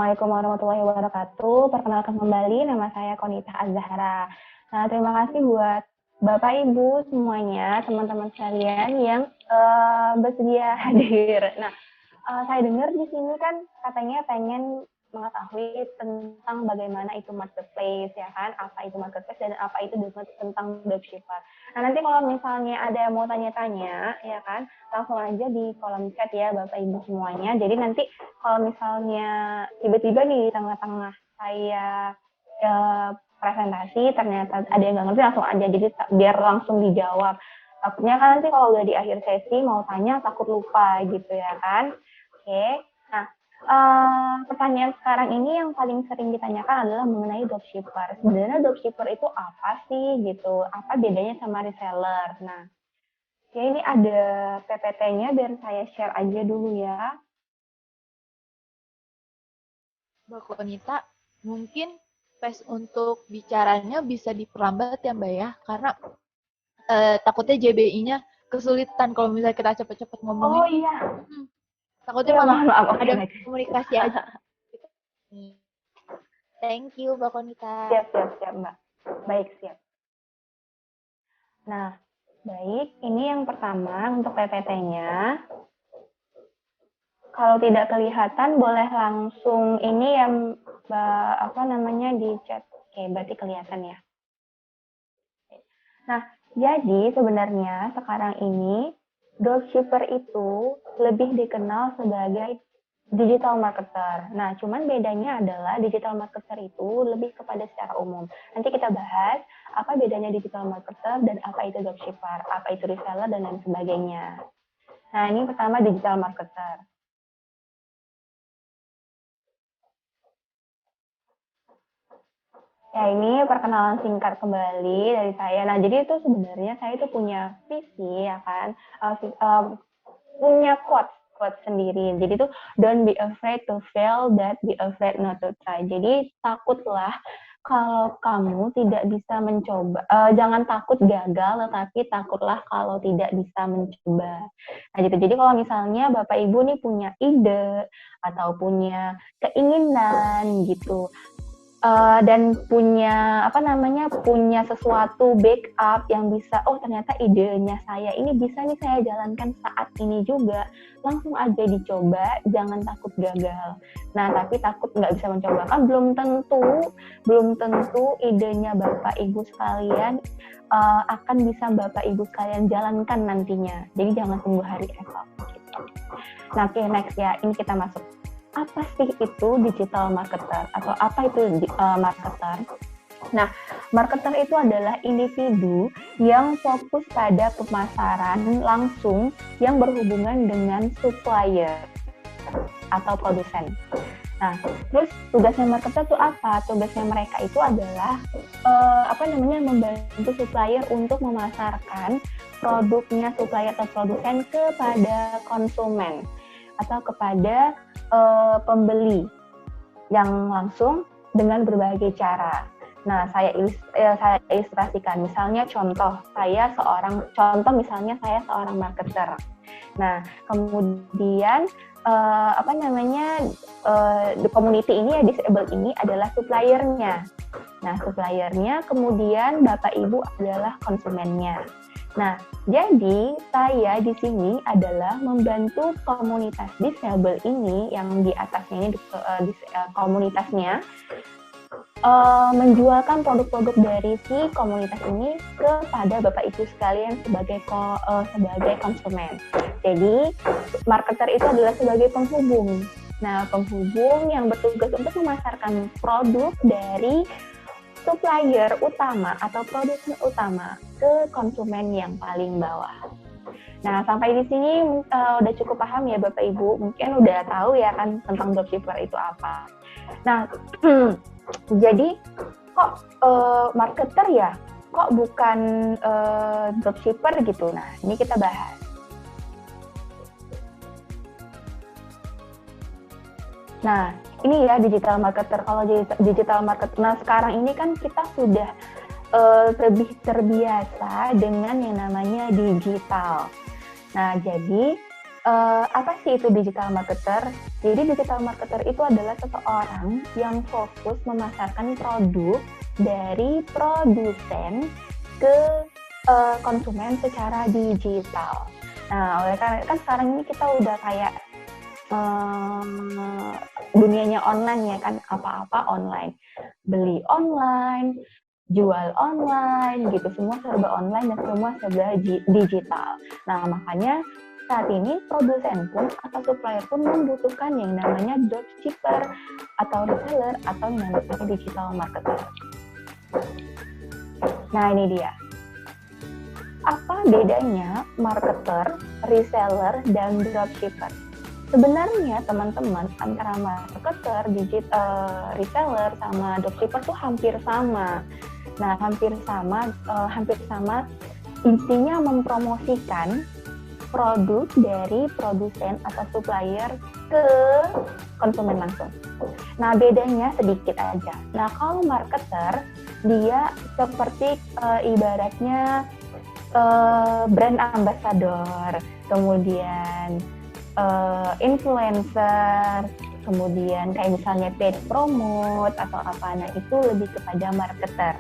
Assalamualaikum warahmatullahi wabarakatuh. Perkenalkan kembali, nama saya Konita Azhara. Nah, terima kasih buat Bapak Ibu semuanya, teman-teman sekalian yang bersedia hadir. Nah, saya dengar di sini kan katanya pengen mengetahui tentang bagaimana itu marketplace, ya kan? Apa itu marketplace dan apa itu tentang dropshipper. Nah, nanti kalau misalnya ada yang mau tanya-tanya, ya kan, langsung aja di kolom chat ya Bapak Ibu semuanya. Jadi nanti kalau misalnya tiba-tiba nih di tengah-tengah saya presentasi ternyata ada yang nggak ngerti, langsung aja, jadi biar langsung dijawab. Takutnya kan nanti kalau udah di akhir sesi mau tanya takut lupa gitu ya kan. Oke, nah pertanyaan sekarang ini yang paling sering ditanyakan adalah mengenai dropshipper. Sebenarnya dropshipper itu apa sih gitu? Apa bedanya sama reseller? Nah, oke, ini ada PPT-nya biar saya share aja dulu ya. Mbak Konita, mungkin pace untuk bicaranya bisa diperlambat ya Mbak ya, karena takutnya JBI-nya kesulitan kalau misalnya kita cepet-cepet ngomongin. Oh iya. Takutnya Ya, malah maaf. Oke, ada baik. komunikasi aja. Thank you Mbak Konita. Siap, Mbak. Baik, siap. Nah, baik. Ini yang pertama untuk PPT-nya. Kalau tidak kelihatan, boleh langsung ini yang di chat. Oke, berarti kelihatan ya. Nah, jadi sebenarnya sekarang ini dropshipper itu lebih dikenal sebagai digital marketer. Nah, cuman bedanya adalah digital marketer itu lebih kepada secara umum. Nanti kita bahas apa bedanya digital marketer dan apa itu dropshipper, apa itu reseller dan lain sebagainya. Nah, ini pertama digital marketer. Ya, ini perkenalan singkat kembali dari saya. Nah, jadi itu sebenarnya saya itu punya visi, ya kan, punya quotes sendiri. Jadi itu don't be afraid to fail, that be afraid not to try. Jadi takutlah kalau kamu tidak bisa mencoba, jangan takut gagal, tetapi takutlah kalau tidak bisa mencoba. Nah, gitu. Jadi kalau misalnya Bapak Ibu nih punya ide atau punya keinginan gitu, dan punya punya sesuatu backup yang bisa, oh ternyata idenya saya ini bisa nih saya jalankan saat ini juga, langsung aja dicoba, jangan takut gagal. Nah, tapi takut nggak bisa mencoba kan belum tentu idenya Bapak Ibu sekalian akan bisa Bapak Ibu sekalian jalankan nantinya. Jadi jangan tunggu hari esok gitu. Nah, oke, next ya, ini kita masuk. Apa sih itu digital marketer atau apa itu marketer? Nah, marketer itu adalah individu yang fokus pada pemasaran langsung yang berhubungan dengan supplier atau produsen. Nah, terus tugasnya marketer itu apa? Tugasnya mereka itu adalah membantu supplier untuk memasarkan produknya supplier atau produsen kepada konsumen atau kepada pembeli yang langsung dengan berbagai cara. Nah, saya ilustrasikan. Misalnya saya seorang marketer. Nah, kemudian the community ini ya, disable ini adalah suppliernya. Nah, suppliernya kemudian Bapak Ibu adalah konsumennya. Nah, jadi saya di sini adalah membantu komunitas disable ini yang di atasnya ini komunitasnya menjualkan produk-produk dari si komunitas ini kepada Bapak Ibu sekalian sebagai konsumen. Jadi marketer itu adalah sebagai penghubung. Nah, penghubung yang bertugas untuk memasarkan produk dari supplier utama atau produsen utama ke konsumen yang paling bawah. Nah, sampai di sini udah cukup paham ya Bapak Ibu, mungkin udah tahu ya kan tentang dropshipper itu apa. Nah, jadi kok marketer ya, kok bukan dropshipper gitu. Nah, ini kita bahas. Nah, ini ya digital marketer. Kalau digital marketer, nah sekarang ini kan kita sudah lebih terbiasa dengan yang namanya digital. Nah, jadi Apa sih itu digital marketer? Jadi digital marketer itu adalah seseorang yang fokus memasarkan produk dari produsen ke konsumen secara digital. Nah, oleh karena kan sekarang ini kita udah kayak dunianya online ya kan, apa-apa online, beli online, jual online gitu, semua serba online dan semua serba digital. Nah, makanya saat ini produsen pun atau supplier pun membutuhkan yang namanya dropshipper atau reseller atau yang namanya digital marketer. Nah, ini dia. Apa bedanya marketer, reseller, dan dropshipper? Sebenarnya teman-teman antara marketer, reseller sama dropshipper tuh hampir sama. Nah, hampir sama intinya mempromosikan produk dari produsen atau supplier ke konsumen langsung. Nah, bedanya sedikit aja. Nah, kalau marketer dia seperti ibaratnya brand ambassador, kemudian influencer, kemudian kayak misalnya paid promote atau apa, nah itu lebih kepada marketer.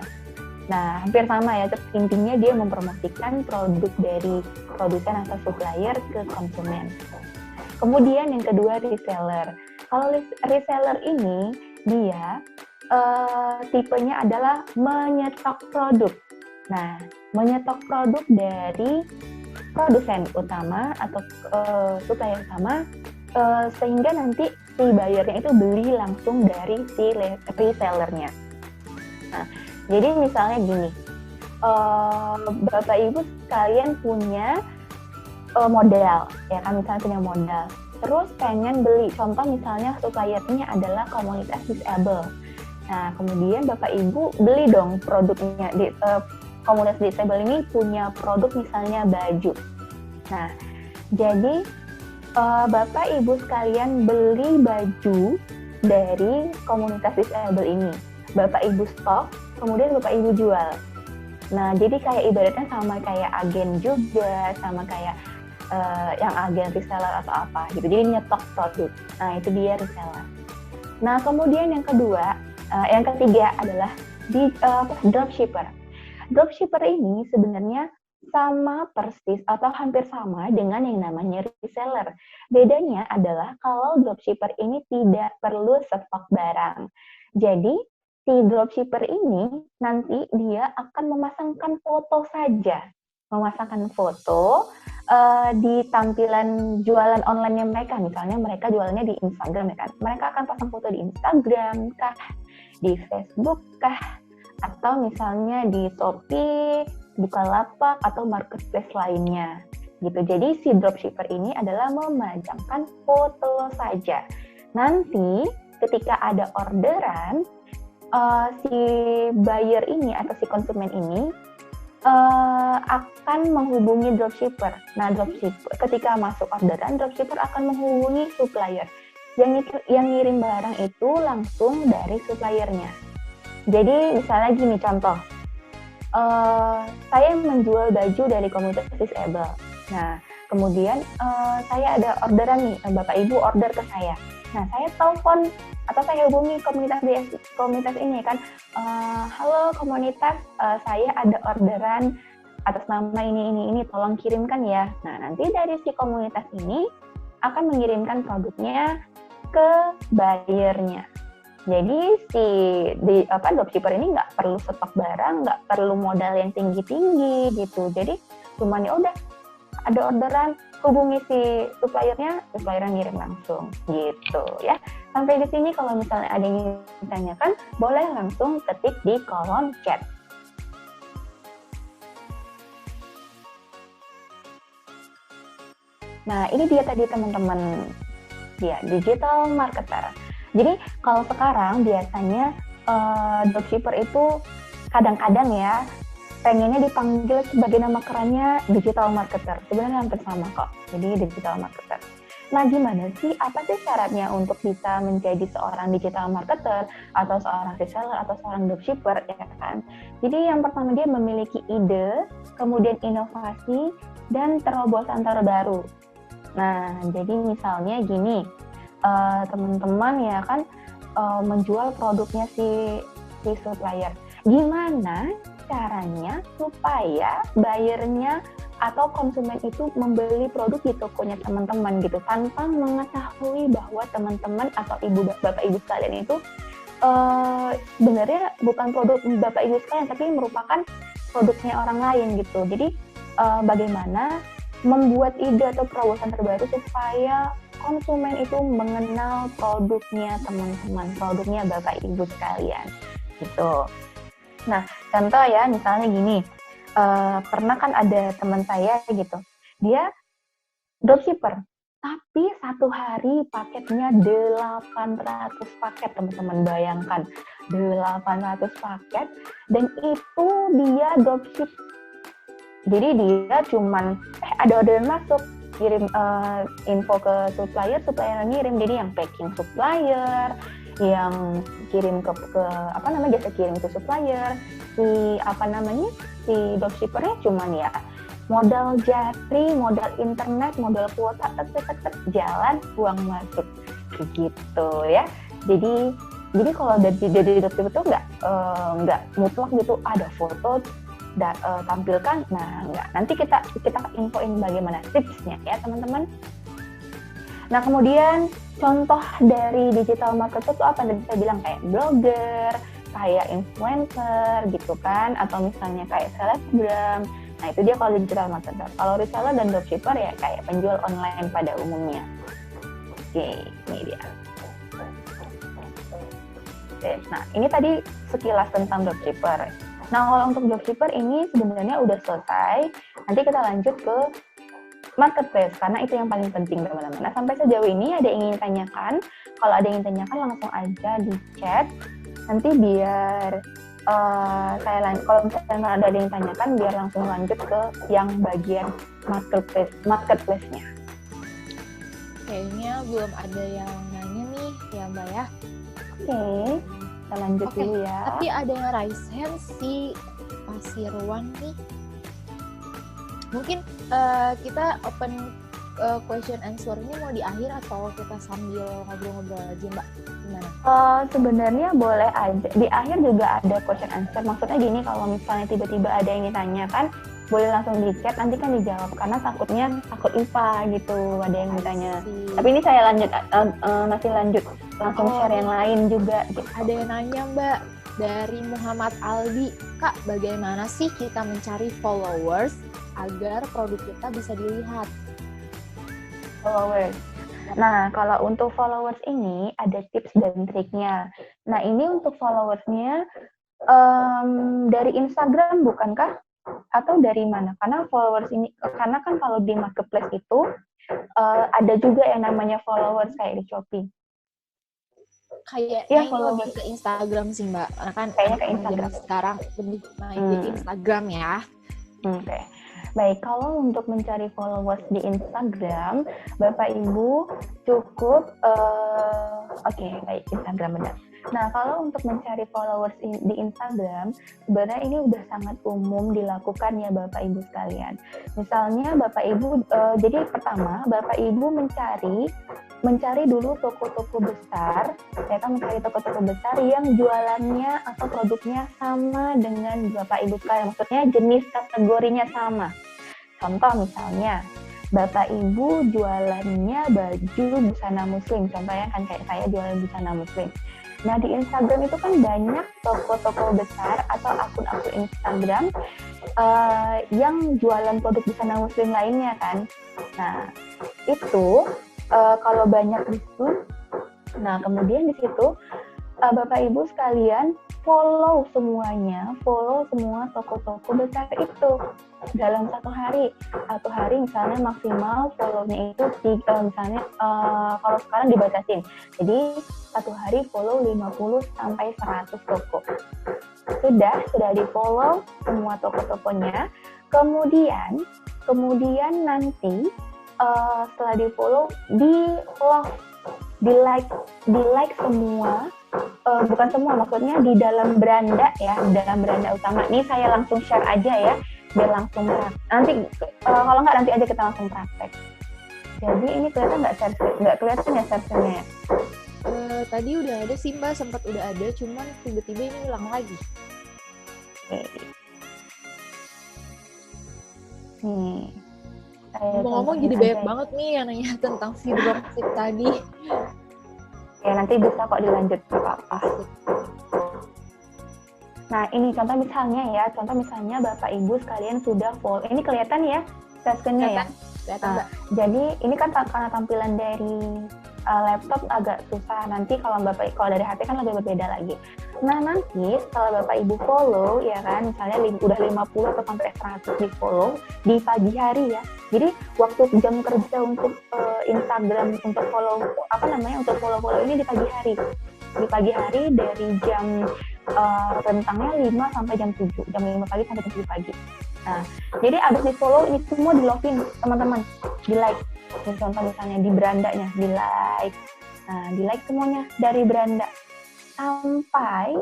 Nah, hampir sama ya, intinya dia mempromosikan produk dari produsen atau supplier ke konsumen. Kemudian yang kedua reseller. Kalau reseller ini dia tipenya adalah menyetok produk. Nah, menyetok produk dari produsen utama atau supplier utama sehingga nanti si buyernya itu beli langsung dari si resellernya. Nah, jadi misalnya gini, Bapak Ibu sekalian punya modal, ya kan, misalnya punya modal, terus pengen beli, contoh misalnya suppliernya adalah komunitas disable. Nah, kemudian Bapak Ibu beli dong produknya, komunitas disable ini punya produk misalnya baju. Nah, jadi Bapak Ibu sekalian beli baju dari komunitas disable ini. Bapak Ibu stok, kemudian Bapak Ibu jual. Nah, jadi kayak ibaratnya sama kayak agen juga, sama kayak yang agen reseller atau apa gitu. Jadi nyetok produk. Nah, itu dia reseller. Nah, kemudian yang ketiga adalah dropshipper. Dropshipper ini sebenarnya sama persis atau hampir sama dengan yang namanya reseller. Bedanya adalah kalau dropshipper ini tidak perlu stok barang. Jadi, si dropshipper ini nanti dia akan memasangkan foto saja. Memasangkan foto di tampilan jualan online-nya mereka. Misalnya mereka jualannya di Instagram, ya kan? Mereka akan pasang foto di Instagram kah, di Facebook kah, atau misalnya di Shopee, Bukalapak, atau marketplace lainnya gitu. Jadi si dropshipper ini adalah memajangkan foto saja. Nanti ketika ada orderan, si buyer ini atau si konsumen ini akan menghubungi dropshipper. Nah, dropshipper ketika masuk orderan, dropshipper akan menghubungi supplier. Yang ngirim barang itu langsung dari suppliernya. Jadi misalnya gini contoh, saya menjual baju dari komunitas disable. Nah, kemudian saya ada orderan nih, Bapak Ibu order ke saya. Nah, saya telepon atau saya hubungi komunitas ini kan, halo komunitas, saya ada orderan atas nama ini, tolong kirimkan ya. Nah, nanti dari si komunitas ini akan mengirimkan produknya ke buyernya. Jadi si dropshipper ini nggak perlu stok barang, nggak perlu modal yang tinggi-tinggi gitu. Jadi cuman ya udah ada orderan, hubungi si suppliernya ngirim langsung gitu ya. Sampai di sini kalau misalnya ada yang ditanyakan, boleh langsung ketik di kolom chat. Nah, ini dia tadi teman-teman, dia digital marketer. Jadi kalau sekarang biasanya dropshipper itu kadang-kadang ya pengennya dipanggil sebagai nama kerennya digital marketer. Sebenarnya hampir sama kok. Jadi digital marketer. Nah, gimana sih? Apa sih syaratnya untuk bisa menjadi seorang digital marketer atau seorang reseller atau seorang dropshipper, ya kan? Jadi yang pertama dia memiliki ide, kemudian inovasi dan terobosan terbaru. Nah, jadi misalnya gini, teman-teman ya kan menjual produknya si supplier. Gimana caranya supaya buyernya atau konsumen itu membeli produk di tokonya teman-teman gitu tanpa mengetahui bahwa teman-teman atau bapak ibu sekalian itu sebenarnya bukan produk bapak ibu sekalian tapi merupakan produknya orang lain gitu. Jadi bagaimana membuat ide atau terobosan terbaru supaya konsumen itu mengenal produknya teman-teman, produknya bapak ibu sekalian gitu. Nah, contoh ya, misalnya gini, pernah kan ada teman saya gitu, dia dropshipper, tapi satu hari paketnya 800 paket, teman-teman bayangkan, 800 paket, dan itu dia dropship. Jadi dia cuman, ada orderan masuk, kirim info ke supplier ngirim, jadi yang packing supplier, yang kirim ke jasa kirim ke supplier, si dropshippernya cuman ya modal jatri, modal internet, modal kuota, jalan uang masuk gitu ya. Jadi kalau dari dropshipper itu nggak mutlak gitu ada foto tampilkan, nah enggak. Nanti kita infoin bagaimana tipsnya ya teman-teman. Nah kemudian contoh dari digital marketer itu apa? Tadi saya bilang kayak blogger, kayak influencer gitu kan, atau misalnya kayak selebgram. Nah itu dia kalau digital marketer. Kalau reseller dan dropshipper ya kayak penjual online pada umumnya. Oke, ini dia. Oke, nah ini tadi sekilas tentang dropshipper. Nah, kalau untuk dropshipper ini sebenarnya udah selesai. Nanti kita lanjut ke marketplace, karena itu yang paling penting, teman-teman. Nah, sampai sejauh ini ada yang ingin tanyakan? Kalau ada yang ingin tanyakan, langsung aja di chat. Nanti biar kalau misalnya ada yang tanyakan, biar langsung lanjut ke yang bagian marketplace-nya. Kayaknya belum ada yang nanya nih, ya Mbak ya. Oke. Kita lanjut dulu ya. Tapi ada yang raise hand si Pasirwan nih. Mungkin kita open question answer-nya mau di akhir atau kita sambil ngobrol-ngobrol aja Mbak? Gimana? Sebenarnya boleh aja. Di akhir juga ada question answer. Maksudnya gini, kalau misalnya tiba-tiba ada yang ditanyakan, boleh langsung di chat, nanti kan dijawab. Karena takut IPA gitu, ada yang ditanya. Tapi ini saya masih lanjut. Langsung share yang lain juga. Gitu. Ada yang nanya Mbak, dari Muhammad Aldi, Kak, bagaimana sih kita mencari followers agar produk kita bisa dilihat? Followers. Nah, kalau untuk followers ini ada tips dan triknya. Nah, ini untuk followersnya dari Instagram bukankah? Atau dari mana? Karena followers ini, karena kan kalau di marketplace itu ada juga yang namanya followers kayak di Shopee. Kayaknya lebih ke Instagram sih Mbak, karena kan kayaknya ke Instagram sekarang lebih main di Instagram ya. Oke. Baik, kalau untuk mencari followers di Instagram, Bapak Ibu cukup baik, Instagram benar. Nah, kalau untuk mencari followers di Instagram, sebenarnya ini udah sangat umum dilakukan ya Bapak Ibu sekalian. Misalnya Bapak Ibu, jadi pertama Bapak Ibu mencari dulu toko-toko besar, ya kan, mencari toko-toko besar yang jualannya atau produknya sama dengan Bapak Ibu sekalian, maksudnya jenis kategorinya sama. Contoh misalnya, Bapak Ibu jualannya baju busana muslim, contohnya kan kayak saya jualan busana muslim. Nah di Instagram itu kan banyak toko-toko besar atau akun-akun Instagram yang jualan produk busana muslim lainnya kan. Nah itu kalau banyak itu, nah kemudian di situ Bapak Ibu sekalian follow semua toko-toko besar itu dalam satu hari misalnya maksimal follow-nya itu misalnya kalau sekarang dibatasin, jadi satu hari follow 50 sampai 100 toko. Sudah di follow semua toko-tokonya, kemudian nanti setelah di follow, di love, di like semua, bukan semua, maksudnya di dalam beranda ya, dalam beranda utama. Ini saya langsung share aja ya, biar langsung nanti kalau nggak nanti aja kita langsung praktek. Jadi ini kelihatan nggak kelihatan ya share-nya? Tadi udah ada sih Mbak, sempat udah ada, cuman tiba-tiba ini hilang lagi. Nih, Ngomong-ngomong jadi banyak banget nih yang nanya tentang si dropship tadi. Ya nanti bisa kok dilanjut, gak apa-apa. Nah ini contoh misalnya Bapak Ibu sekalian sudah follow, ini kelihatan ya screen-nya ya? Kelihatan, Mbak. Jadi ini kan karena tampilan dari laptop agak susah, nanti kalau dari HP kan lebih berbeda lagi. Nah nanti setelah Bapak Ibu follow ya kan, misalnya udah 50 atau sampai 100 di follow di pagi hari ya. Jadi waktu jam kerja untuk Instagram untuk untuk follow ini di pagi hari. Di pagi hari dari jam rentangnya 5 sampai jam 7, jam 5 pagi sampai jam 7 pagi. Nah, jadi abis di follow ini semua di login teman-teman, di like. Contoh misalnya di berandanya, di like. Nah, di like semuanya dari beranda sampai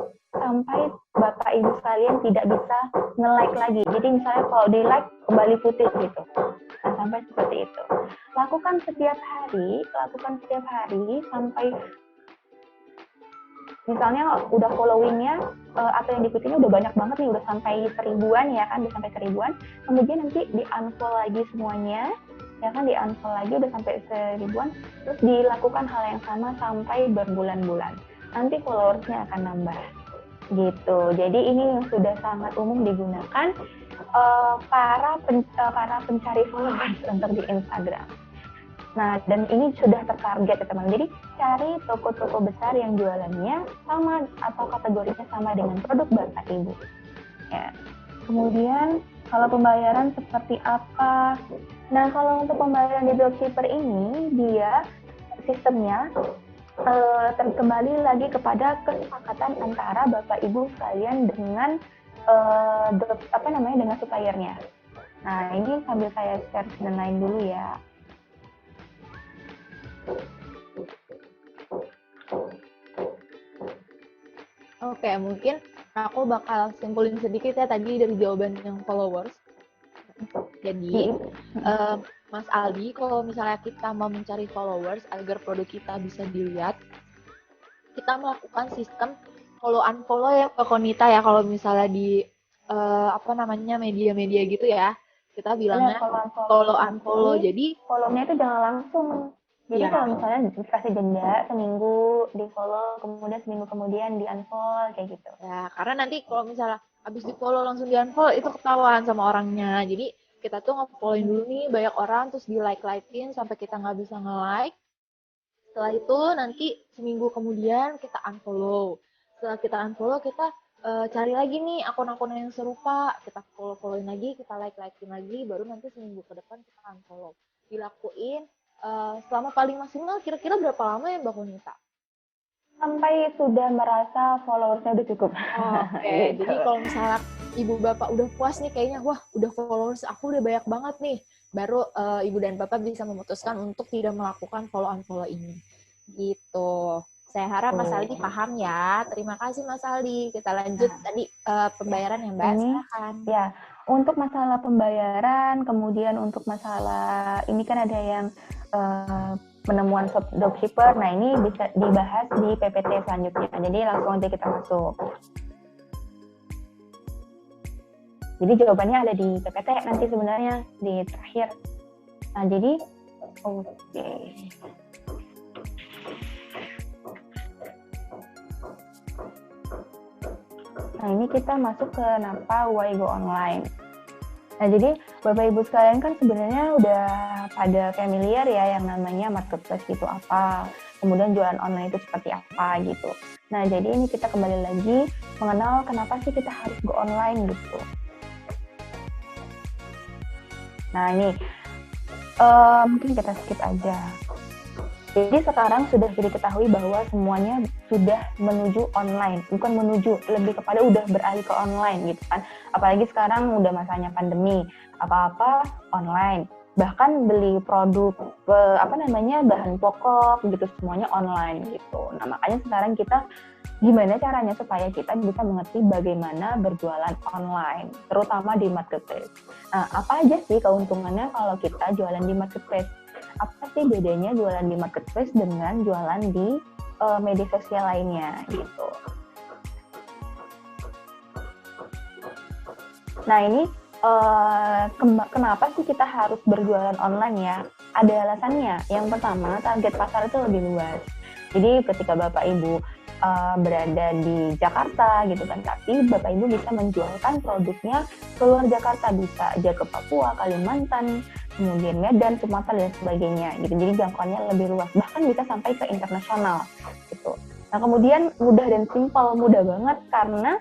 Bapak Ibu sekalian tidak bisa nge-like lagi. Jadi misalnya kalau di like kembali putih gitu. Nah, sampai seperti itu. Lakukan setiap hari sampai misalnya udah followingnya atau yang diikutinya udah banyak banget nih, udah sampai 1000-an ya kan, udah sampai 1000-an, kemudian nanti di unfollow lagi semuanya ya kan, di unfollow lagi udah sampai 1000-an, terus dilakukan hal yang sama sampai berbulan-bulan, nanti followersnya akan nambah gitu. Jadi ini yang sudah sangat umum digunakan para pencari followers untuk di Instagram. Nah, dan ini sudah tertarget ya teman. Jadi cari toko-toko besar yang jualannya sama atau kategorinya sama dengan produk Bapak Ibu. Ya. Kemudian kalau pembayaran seperti apa? Nah, kalau untuk pembayaran di dropshipper ini dia sistemnya kembali lagi kepada kesepakatan antara Bapak Ibu sekalian dengan dengan suppliernya. Nah, ini sambil saya share dan lain dulu ya. Oke, mungkin aku bakal simpulin sedikit ya tadi dari jawaban yang followers. Jadi, Mas Aldi, kalau misalnya kita mau mencari followers agar produk kita bisa dilihat, kita melakukan sistem follow-unfollow ya ke Konita ya, kalau misalnya di media-media gitu ya. Kita bilangnya follow-unfollow. Jadi, follow-nya itu jangan langsung. Jadi kalau misalnya dikasih jeda seminggu di follow, kemudian seminggu kemudian di unfollow kayak gitu. Ya, karena nanti kalau misalnya habis di follow langsung di unfollow itu ketahuan sama orangnya. Jadi kita tuh nge-followin dulu nih banyak orang, terus di like-likein sampai kita nggak bisa nge-like. Setelah itu nanti seminggu kemudian kita unfollow. Setelah kita unfollow, kita cari lagi nih akun-akun yang serupa, kita follow-followin lagi, kita like-likein lagi, baru nanti seminggu ke depan kita unfollow. Dilakuin selama paling maksimal kira-kira berapa lama ya Mbak Konita? Sampai sudah merasa followersnya udah cukup. Oke, gitu. Jadi kalau misalnya ibu bapak udah puas nih kayaknya, wah udah followers aku udah banyak banget nih, baru ibu dan bapak bisa memutuskan untuk tidak melakukan follow-unfollow ini. Gitu. Saya harap Mas Aldi paham ya. Terima kasih Mas Aldi. Kita lanjut tadi pembayaran ya Mbak. Silakan. Ya, untuk masalah pembayaran, kemudian untuk masalah ini kan ada yang penemuan dropshipper. Nah, ini bisa dibahas di PPT selanjutnya. Jadi langsung aja kita masuk. Jadi jawabannya ada di PPT nanti sebenarnya di terakhir. Nah, jadi oke. Nah, ini kita masuk ke kenapa why go online. Nah, jadi Bapak Ibu sekalian kan sebenarnya udah pada familiar ya yang namanya marketplace itu apa, kemudian jualan online itu seperti apa gitu. Nah, jadi ini kita kembali lagi mengenal kenapa sih kita harus go online gitu. Nah, ini mungkin kita skip aja. Jadi sekarang sudah diketahui bahwa semuanya sudah menuju online, bukan menuju, lebih kepada udah beralih ke online gitu kan. Apalagi sekarang udah masanya pandemi, apa-apa online. Bahkan beli produk bahan pokok gitu semuanya online gitu. Nah, makanya sekarang kita gimana caranya supaya kita bisa mengerti bagaimana berjualan online, terutama di marketplace. Nah, apa aja sih keuntungannya kalau kita jualan di marketplace? apa sih bedanya jualan di marketplace dengan jualan di media sosial lainnya gitu. Nah ini kenapa sih kita harus berjualan online ya? Ada alasannya. Yang pertama, target pasar itu lebih luas. Jadi ketika Bapak Ibu berada di Jakarta gitu kan, tapi Bapak Ibu bisa menjualkan produknya keluar Jakarta, bisa aja ke Papua, Kalimantan, kemudian Medan, Sumatera dan sebagainya gitu. Jadi jangkauannya lebih luas, bahkan bisa sampai ke internasional gitu. Nah kemudian mudah dan simpel, mudah banget karena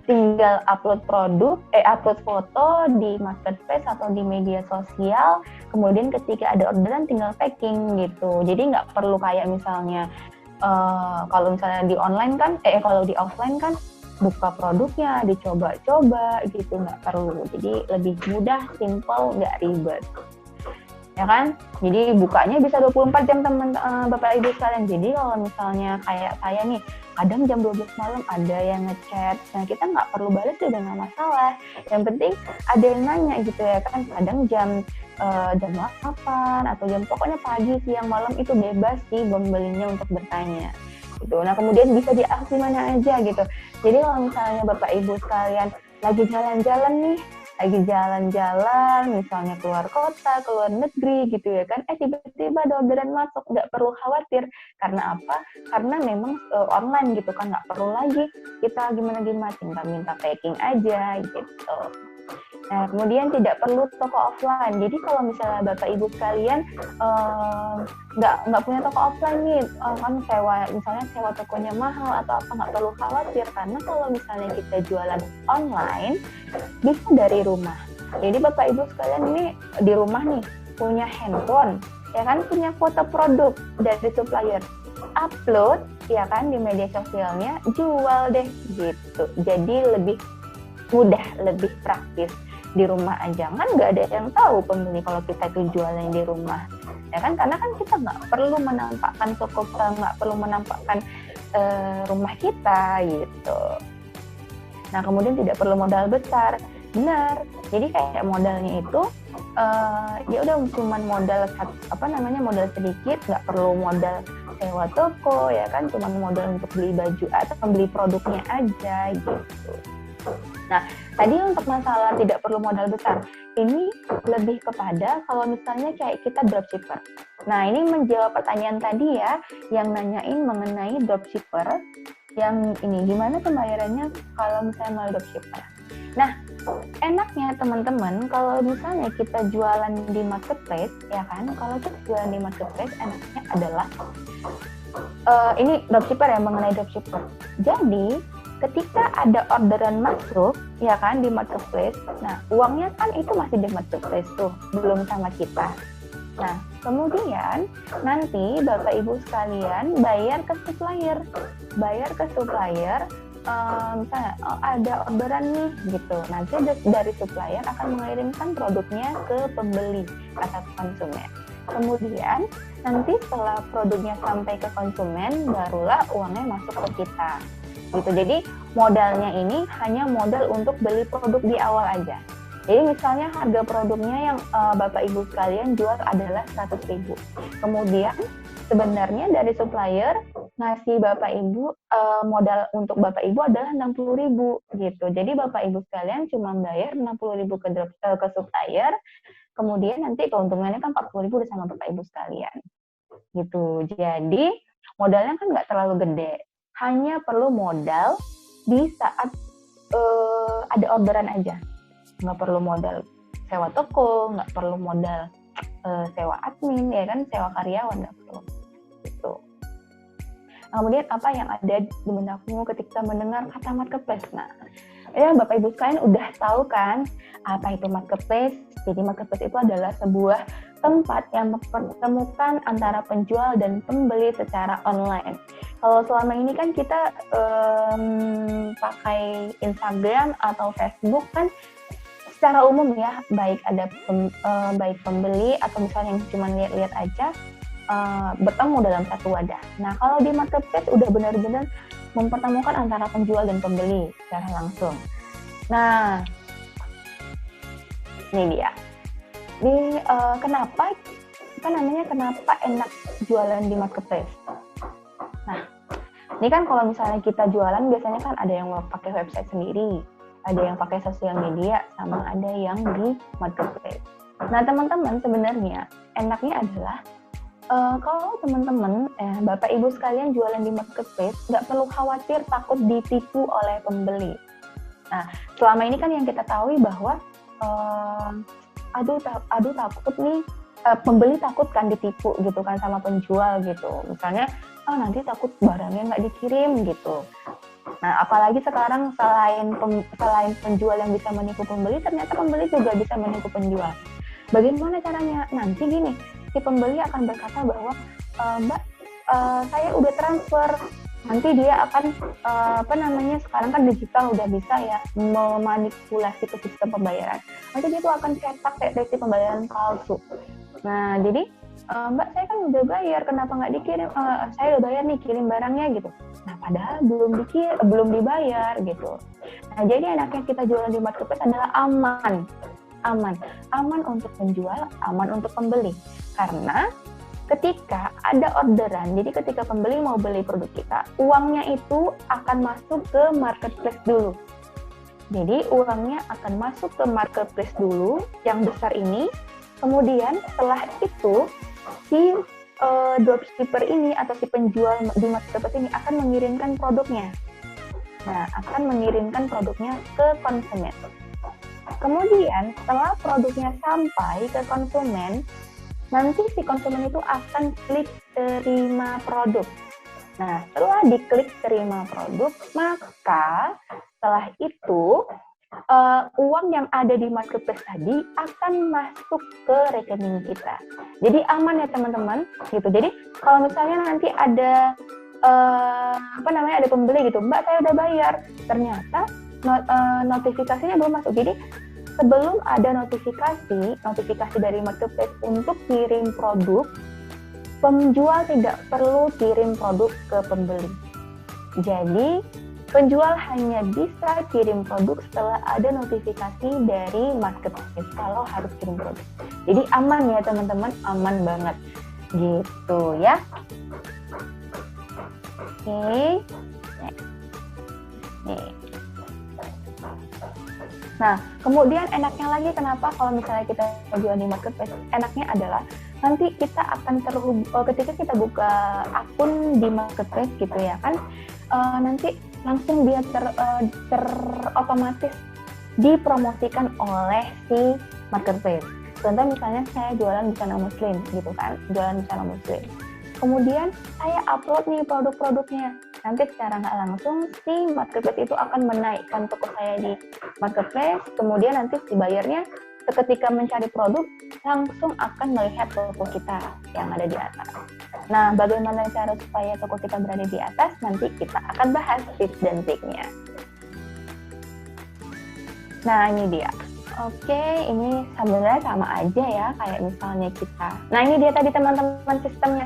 tinggal upload upload foto di marketplace atau di media sosial, kemudian ketika ada orderan tinggal packing gitu. Jadi nggak perlu kayak misalnya kalau misalnya di online kan, kalau di offline kan buka produknya, dicoba-coba gitu, nggak perlu. Jadi lebih mudah, simple, nggak ribet. Ya kan? Jadi bukanya bisa 24 jam Bapak Ibu sekalian. Jadi kalau misalnya kayak saya nih, kadang jam 12 malam ada yang ngechat. Nah, kita nggak perlu balas juga nggak masalah. Yang penting ada yang nanya gitu ya kan. Kadang jam 8 atau jam pokoknya pagi, siang, malam itu bebas sih pembelinya untuk bertanya. Gitu. Nah, kemudian bisa diakses mana aja gitu. Jadi kalau misalnya Bapak Ibu sekalian lagi jalan-jalan nih, lagi jalan-jalan misalnya keluar kota, keluar negeri gitu ya kan, tiba-tiba ada orderan masuk, nggak perlu khawatir. Karena apa? Karena memang online gitu kan, nggak perlu lagi kita gimana-gimana, tinggal minta packing aja gitu. Nah, kemudian tidak perlu toko offline. Jadi kalau misalnya Bapak Ibu sekalian nggak punya toko offline nih, kan misalnya sewa tokonya mahal atau apa, nggak perlu khawatir karena kalau misalnya kita jualan online bisa dari rumah. Jadi Bapak Ibu sekalian ini di rumah nih punya handphone, ya kan, punya foto produk dari supplier, upload ya kan di media sosialnya, jual deh gitu. Jadi lebih mudah, lebih praktis. Di rumah aja kan nggak ada yang tahu pembeli kalau kita itu jualan di rumah, ya kan, karena kan kita nggak perlu menampakkan toko, nggak perlu menampakkan rumah kita gitu. Nah kemudian tidak perlu modal besar, benar. Jadi kayak modalnya itu ya udah cuman modal modal sedikit, nggak perlu modal sewa toko ya kan, cuman modal untuk beli baju atau membeli produknya aja gitu. Nah, tadi untuk masalah tidak perlu modal besar, ini lebih kepada kalau misalnya kayak kita dropshipper. Nah, ini menjawab pertanyaan tadi ya, yang nanyain mengenai dropshipper, yang ini gimana pembayarannya kalau misalnya melalui dropshipper. Nah, enaknya teman-teman kalau misalnya kita jualan di marketplace, ya kan, kalau kita jualan di marketplace enaknya adalah ini dropshipper ya, mengenai dropshipper. Jadi ketika ada orderan masuk, ya kan, di marketplace, nah uangnya kan itu masih di marketplace tuh, belum sama kita. Nah, kemudian nanti Bapak Ibu sekalian bayar ke supplier. Misalnya ada orderan nih gitu. Nanti dari supplier akan mengirimkan produknya ke pembeli atau konsumen. Kemudian nanti setelah produknya sampai ke konsumen, barulah uangnya masuk ke kita. Gitu. Jadi modalnya ini hanya modal untuk beli produk di awal aja. Jadi misalnya harga produknya yang Bapak Ibu sekalian jual adalah 100.000. Kemudian sebenarnya dari supplier ngasih Bapak Ibu modal untuk Bapak Ibu adalah 60.000 gitu. Jadi Bapak Ibu sekalian cuma bayar 60.000 ke supplier. Kemudian nanti keuntungannya kan 40.000 sama Bapak Ibu sekalian. Gitu. Jadi modalnya kan nggak terlalu gede. Hanya perlu modal di saat ada orderan aja. Nggak perlu modal sewa toko, nggak perlu modal sewa admin, ya kan, sewa karyawan, nggak perlu. Gitu. Nah, kemudian apa yang ada di benakmu ketika mendengar kata marketplace? Nah, ya Bapak Ibu sekalian udah tahu kan apa itu marketplace? Jadi marketplace itu adalah sebuah tempat yang mempertemukan antara penjual dan pembeli secara online. Kalau selama ini kan kita pakai Instagram atau Facebook kan secara umum ya, baik ada baik pembeli atau misalnya yang cuma lihat-lihat aja bertemu dalam satu wadah. Nah kalau di marketplace udah benar-benar mempertemukan antara penjual dan pembeli secara langsung. Nah ini dia. Kenapa kenapa enak jualan di marketplace. Nah, ini kan kalau misalnya kita jualan biasanya kan ada yang mau pakai website sendiri, ada yang pakai sosial media, sama ada yang di marketplace. Nah, teman-teman sebenarnya enaknya adalah kalau teman-teman, Bapak Ibu sekalian jualan di marketplace, nggak perlu khawatir takut ditipu oleh pembeli. Nah, selama ini kan yang kita tahu bahwa aduh takut nih, pembeli takut kan ditipu gitu kan sama penjual gitu. Misalnya, nanti takut barangnya nggak dikirim gitu. Nah, apalagi sekarang selain penjual yang bisa menipu pembeli, ternyata pembeli juga bisa menipu penjual. Bagaimana caranya? Nanti gini, si pembeli akan berkata bahwa, Mbak, saya udah transfer. Nanti dia akan sekarang kan digital udah bisa ya memanipulasi ke sistem pembayaran. Nanti dia tuh akan cetak resi pembayaran palsu. Nah, jadi Mbak, saya kan udah bayar, kenapa nggak dikirim? Saya udah bayar nih, kirim barangnya gitu. Nah, padahal belum dibayar gitu. Nah, jadi enaknya kita jualan di marketplace adalah aman untuk penjual, aman untuk pembeli. Karena ketika ada orderan, jadi ketika pembeli mau beli produk kita, uangnya itu akan masuk ke marketplace dulu. Jadi uangnya akan masuk ke marketplace dulu, yang besar ini. Kemudian setelah itu si dropshipper ini atau si penjual di marketplace ini akan mengirimkan produknya. Nah, akan mengirimkan produknya ke konsumen. Kemudian setelah produknya sampai ke konsumen, nanti si konsumen itu akan klik terima produk. Nah, setelah diklik terima produk, maka setelah itu uang yang ada di marketplace tadi akan masuk ke rekening kita. Jadi aman ya teman-teman, gitu. Jadi kalau misalnya nanti ada ada pembeli gitu, Mbak saya udah bayar, ternyata notifikasinya belum masuk. Jadi sebelum ada notifikasi dari marketplace untuk kirim produk, penjual tidak perlu kirim produk ke pembeli. Jadi penjual hanya bisa kirim produk setelah ada notifikasi dari marketplace kalau harus kirim produk. Jadi aman ya teman-teman, aman banget gitu ya. Oke. Nih. Nah, kemudian enaknya lagi kenapa kalau misalnya kita jual di marketplace, enaknya adalah nanti kita akan ketika kita buka akun di marketplace gitu ya kan, nanti langsung dia otomatis dipromosikan oleh si marketplace. Contoh misalnya saya jualan busana muslim gitu kan, jualan busana muslim. Kemudian saya upload nih produk-produknya. Nanti secara nggak langsung si marketplace itu akan menaikkan toko saya di marketplace. Kemudian nanti si bayarnya ketika mencari produk langsung akan melihat toko kita yang ada di atas. Nah, bagaimana cara supaya toko kita berada di atas? Nanti kita akan bahas tips dan triknya. Nah, ini dia. Oke, ini sebenarnya sama aja ya kayak misalnya kita. Nah, ini dia tadi teman-teman sistemnya.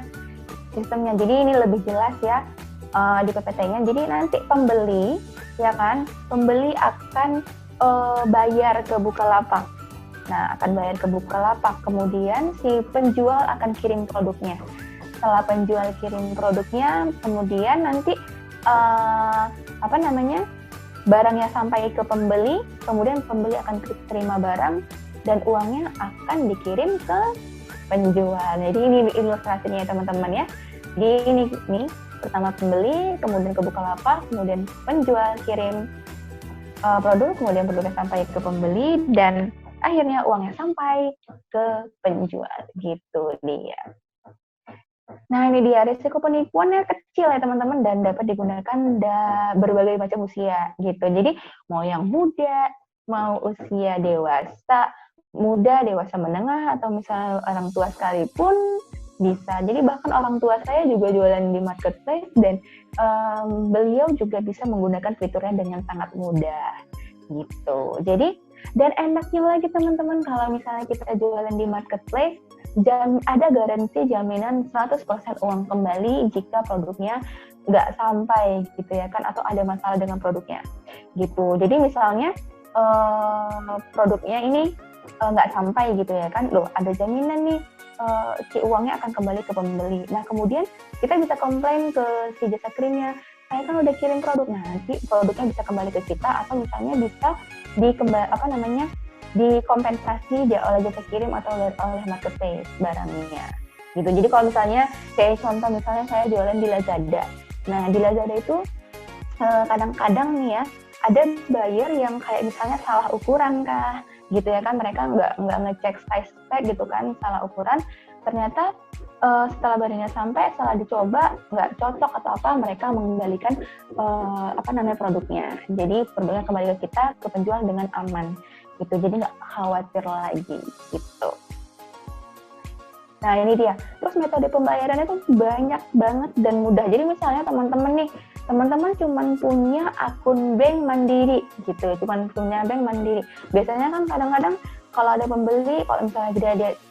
Jadi ini lebih jelas ya di PPT-nya. Jadi nanti pembeli akan bayar ke Bukalapak. Nah, akan bayar ke Bukalapak. Kemudian si penjual akan kirim produknya. Setelah penjual kirim produknya, kemudian nanti barangnya sampai ke pembeli, kemudian pembeli akan klik terima barang dan uangnya akan dikirim ke penjual. Jadi ini ilustrasinya teman-teman ya. Jadi ini pertama pembeli, kemudian ke Bukalapak, kemudian penjual kirim produk, kemudian produknya sampai ke pembeli dan akhirnya uangnya sampai ke penjual. Gitu dia. Nah, ini dia, risiko penipuannya kecil ya teman-teman dan dapat digunakan berbagai macam usia gitu. Jadi mau yang muda, mau usia dewasa, muda, dewasa menengah, atau misalnya orang tua sekalipun bisa. Jadi bahkan orang tua saya juga jualan di marketplace dan beliau juga bisa menggunakan fiturnya dengan sangat mudah gitu. Jadi dan enaknya lagi teman-teman kalau misalnya kita jualan di marketplace, ada garansi jaminan 100% uang kembali jika produknya nggak sampai gitu ya kan, atau ada masalah dengan produknya gitu. Jadi misalnya produknya ini nggak sampai gitu ya kan, loh ada jaminan nih si uangnya akan kembali ke pembeli. Nah, kemudian kita bisa komplain ke si jasa kirimnya, saya kan udah kirim produk, nanti produknya bisa kembali ke kita atau misalnya bisa dikompensasi oleh jasa kirim atau oleh marketplace barangnya. Gitu. Jadi kalau misalnya kayak contoh misalnya saya jualan di Lazada. Nah, di Lazada itu kadang-kadang nih ya ada buyer yang kayak misalnya salah ukuran kah gitu ya kan, mereka nggak ngecek size spek gitu kan, salah ukuran, ternyata setelah barangnya sampai, setelah dicoba nggak cocok atau apa, mereka mengembalikan produknya. Jadi produknya kembali ke kita, ke penjual dengan aman gitu, jadi nggak khawatir lagi gitu. Nah ini dia. Terus metode pembayarannya tuh banyak banget dan mudah. Jadi misalnya teman-teman cuma punya akun bank Mandiri gitu, cuma punya bank Mandiri. Biasanya kan kadang-kadang kalau ada pembeli, kalau misalnya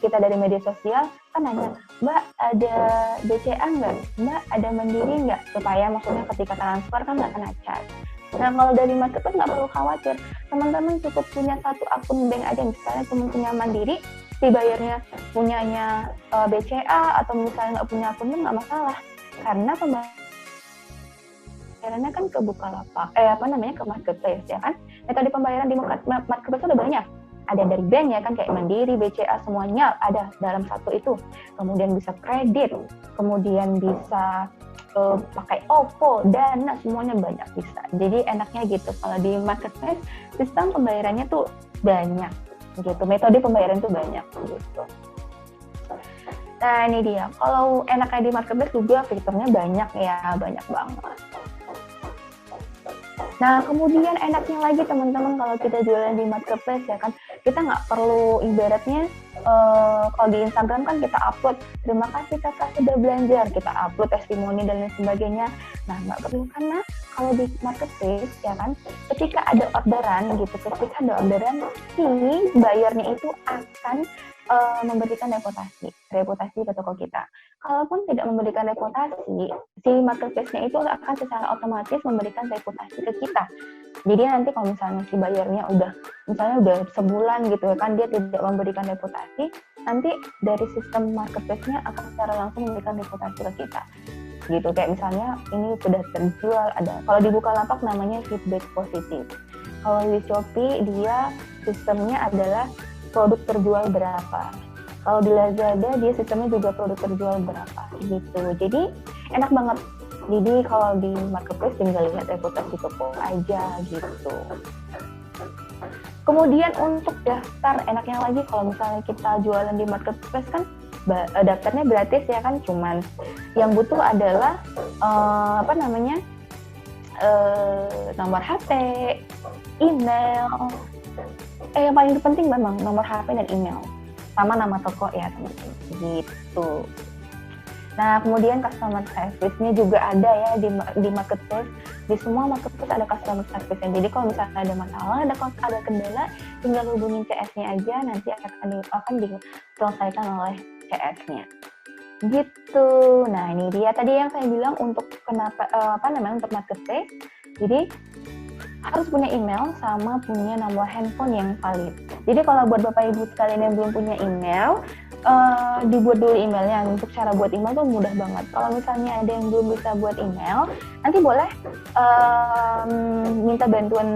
kita dari media sosial kan nanya, Mbak ada BCA nggak? Mbak ada Mandiri nggak? Supaya maksudnya ketika transfer kan nggak kena charge. Nah kalau dari marketplace nggak perlu khawatir, teman-teman cukup punya satu akun bank aja, misalnya cuma punya Mandiri, si bayarnya punyanya BCA atau misalnya nggak punya akun nggak masalah, karena pembayarannya kan ke Bukalapak, ke marketplace ya kan. Metode pembayaran di marketplace udah banyak. Ada dari bank ya kan, kayak Mandiri, BCA, semuanya ada dalam satu itu. Kemudian bisa kredit, kemudian bisa pakai OVO, Dana, semuanya banyak bisa. Jadi enaknya gitu, kalau di marketplace sistem pembayarannya tuh banyak gitu, metode pembayaran tuh banyak gitu. Nah ini dia, kalau enaknya di marketplace juga fiturnya banyak ya, banyak banget. Nah kemudian enaknya lagi teman-teman kalau kita jualan di marketplace ya kan, kita nggak perlu ibaratnya kalau di Instagram kan kita upload, terima kasih kakak sudah belanja, kita upload testimoni dan lain sebagainya. Nah nggak perlu, karena kalau di marketplace ya kan, ketika ada orderan si bayarnya itu akan memberikan reputasi ke toko kita. Kalaupun tidak memberikan reputasi, si marketplace-nya itu akan secara otomatis memberikan reputasi ke kita. Jadi nanti kalau misalnya si bayarnya udah sebulan gitu kan, dia tidak memberikan reputasi, nanti dari sistem marketplace-nya akan secara langsung memberikan reputasi ke kita. Gitu, kayak misalnya ini sudah terjual, ada kalau di Bukalapak namanya feedback positif. Kalau di Shopee dia sistemnya adalah produk terjual berapa. Kalau di Lazada dia sistemnya juga produk terjual berapa gitu. Jadi enak banget. Jadi kalau di marketplace tinggal lihat reputasi toko aja gitu. Kemudian untuk daftar, enaknya lagi kalau misalnya kita jualan di marketplace kan daftarnya gratis ya kan, cuman yang butuh adalah nomor HP, email. Yang paling penting memang nomor HP dan email, sama nama toko ya teman-teman gitu. Nah kemudian customer service-nya juga ada ya di marketplace. Di semua marketplace ada customer service-nya. Jadi kalau misalnya ada masalah, ada kendala, tinggal hubungin CS-nya aja, nanti akan diselesaikan oleh CS-nya. Gitu. Nah ini dia tadi yang saya bilang untuk untuk marketplace. Jadi harus punya email sama punya nomor handphone yang valid. Jadi kalau buat Bapak Ibu sekalian yang belum punya email, dibuat dulu emailnya. Untuk cara buat email tuh mudah banget. Kalau misalnya ada yang belum bisa buat email, nanti boleh minta bantuan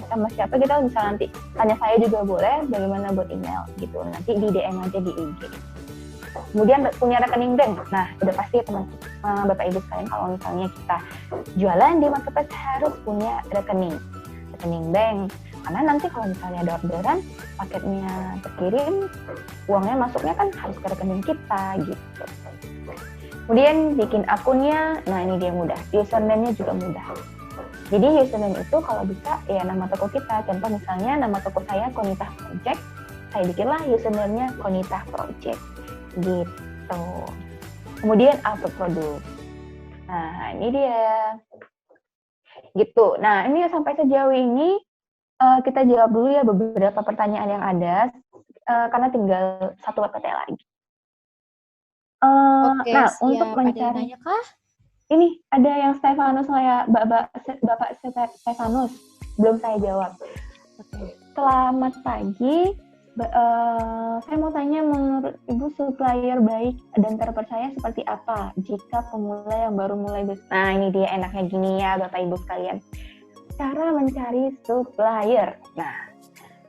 sama siapa gitu. Misalnya nanti tanya saya juga boleh bagaimana buat email gitu. Nanti di DM aja di IG. Kemudian punya rekening bank. Nah, udah pasti teman-teman Bapak Ibu sekalian kalau misalnya kita jualan di marketplace harus punya rekening bank. Karena nanti kalau misalnya ada orderan, paketnya terkirim, uangnya masuknya kan harus ke rekening kita gitu. Kemudian bikin akunnya, nah ini dia mudah. Username-nya juga mudah. Jadi username itu kalau bisa ya nama toko kita. Contoh misalnya nama toko saya Konita Project, saya bikinlah username-nya Konita Project. Gitu. Kemudian upload produk. Nah ini dia. Gitu. Nah ini sampai sejauh ini kita jawab dulu ya beberapa pertanyaan yang ada, karena tinggal satu PPT lagi. Oke, Nah siap. untuk Ada yang mencari nanya kah? ini ada yang Stefanus, saya Bapak Stefanus belum saya jawab. Oke. Selamat pagi, Saya mau tanya, menurut Ibu supplier baik dan terpercaya seperti apa jika pemula yang baru mulai bisnis? Nah, ini dia enaknya gini ya Bapak Ibu sekalian. Cara mencari supplier. Nah,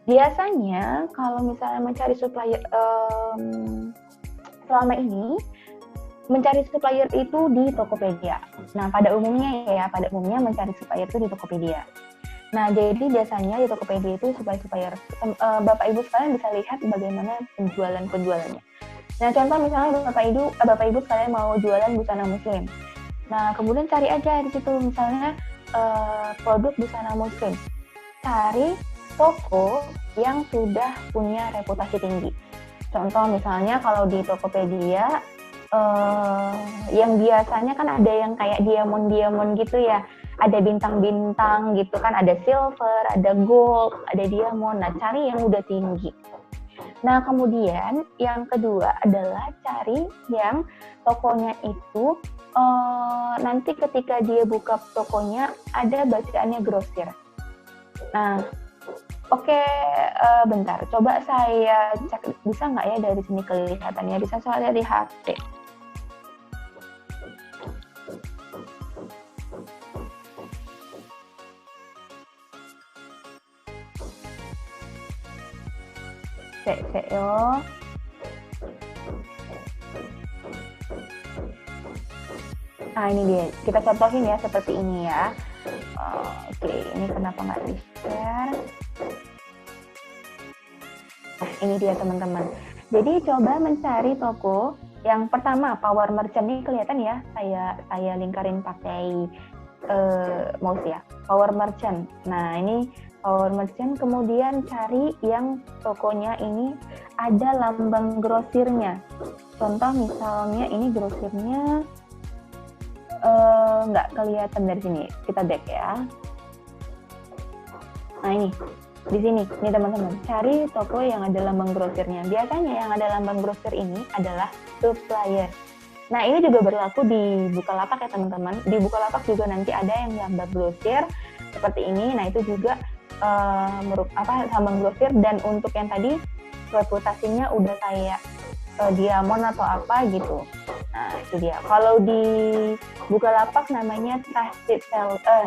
biasanya kalau misalnya mencari supplier selama ini mencari supplier itu di Tokopedia. Nah, pada umumnya mencari supplier itu di Tokopedia. Nah, jadi biasanya di Tokopedia itu supplier Bapak Ibu sekalian bisa lihat bagaimana penjualannya. Nah, contoh misalnya Bapak Ibu sekalian mau jualan busana muslim. Nah, kemudian cari aja di situ misalnya produk busana muslim. Cari toko yang sudah punya reputasi tinggi. Contoh misalnya kalau di Tokopedia yang biasanya kan ada yang kayak diamond gitu ya, ada bintang-bintang gitu kan, ada silver, ada gold, ada diamond. Nah, cari yang udah tinggi. Nah, kemudian yang kedua adalah cari yang tokonya itu nanti ketika dia buka tokonya ada bacaannya grosir. Nah, oke, bentar, coba saya cek, bisa nggak ya dari sini kelihatannya? Bisa soalnya di HP. Cek yo. Nah, ini dia. Kita contohin ya seperti ini ya. Oke, ini kenapa nggak di-share? Nah, ini dia teman-teman. Jadi coba mencari toko yang pertama Power Merchant, ini kelihatan ya. Saya lingkarin pakai mouse ya. Power Merchant. Nah, ini Power Merchant, kemudian cari yang tokonya ini ada lambang grosirnya. Contoh misalnya ini grosirnya nggak kelihatan dari sini. Kita back ya. Nah, ini di sini nih teman-teman, cari toko yang ada lambang grosirnya. Biasanya yang ada lambang grosir ini adalah supplier. Nah, ini juga berlaku di Bukalapak ya teman-teman. Di Bukalapak juga nanti ada yang lambang grosir seperti ini. Nah, itu juga lambang grosir, dan untuk yang tadi reputasinya udah kayak diamond atau apa gitu. Nah, itu dia. Kalau di Bukalapak namanya trusted seller,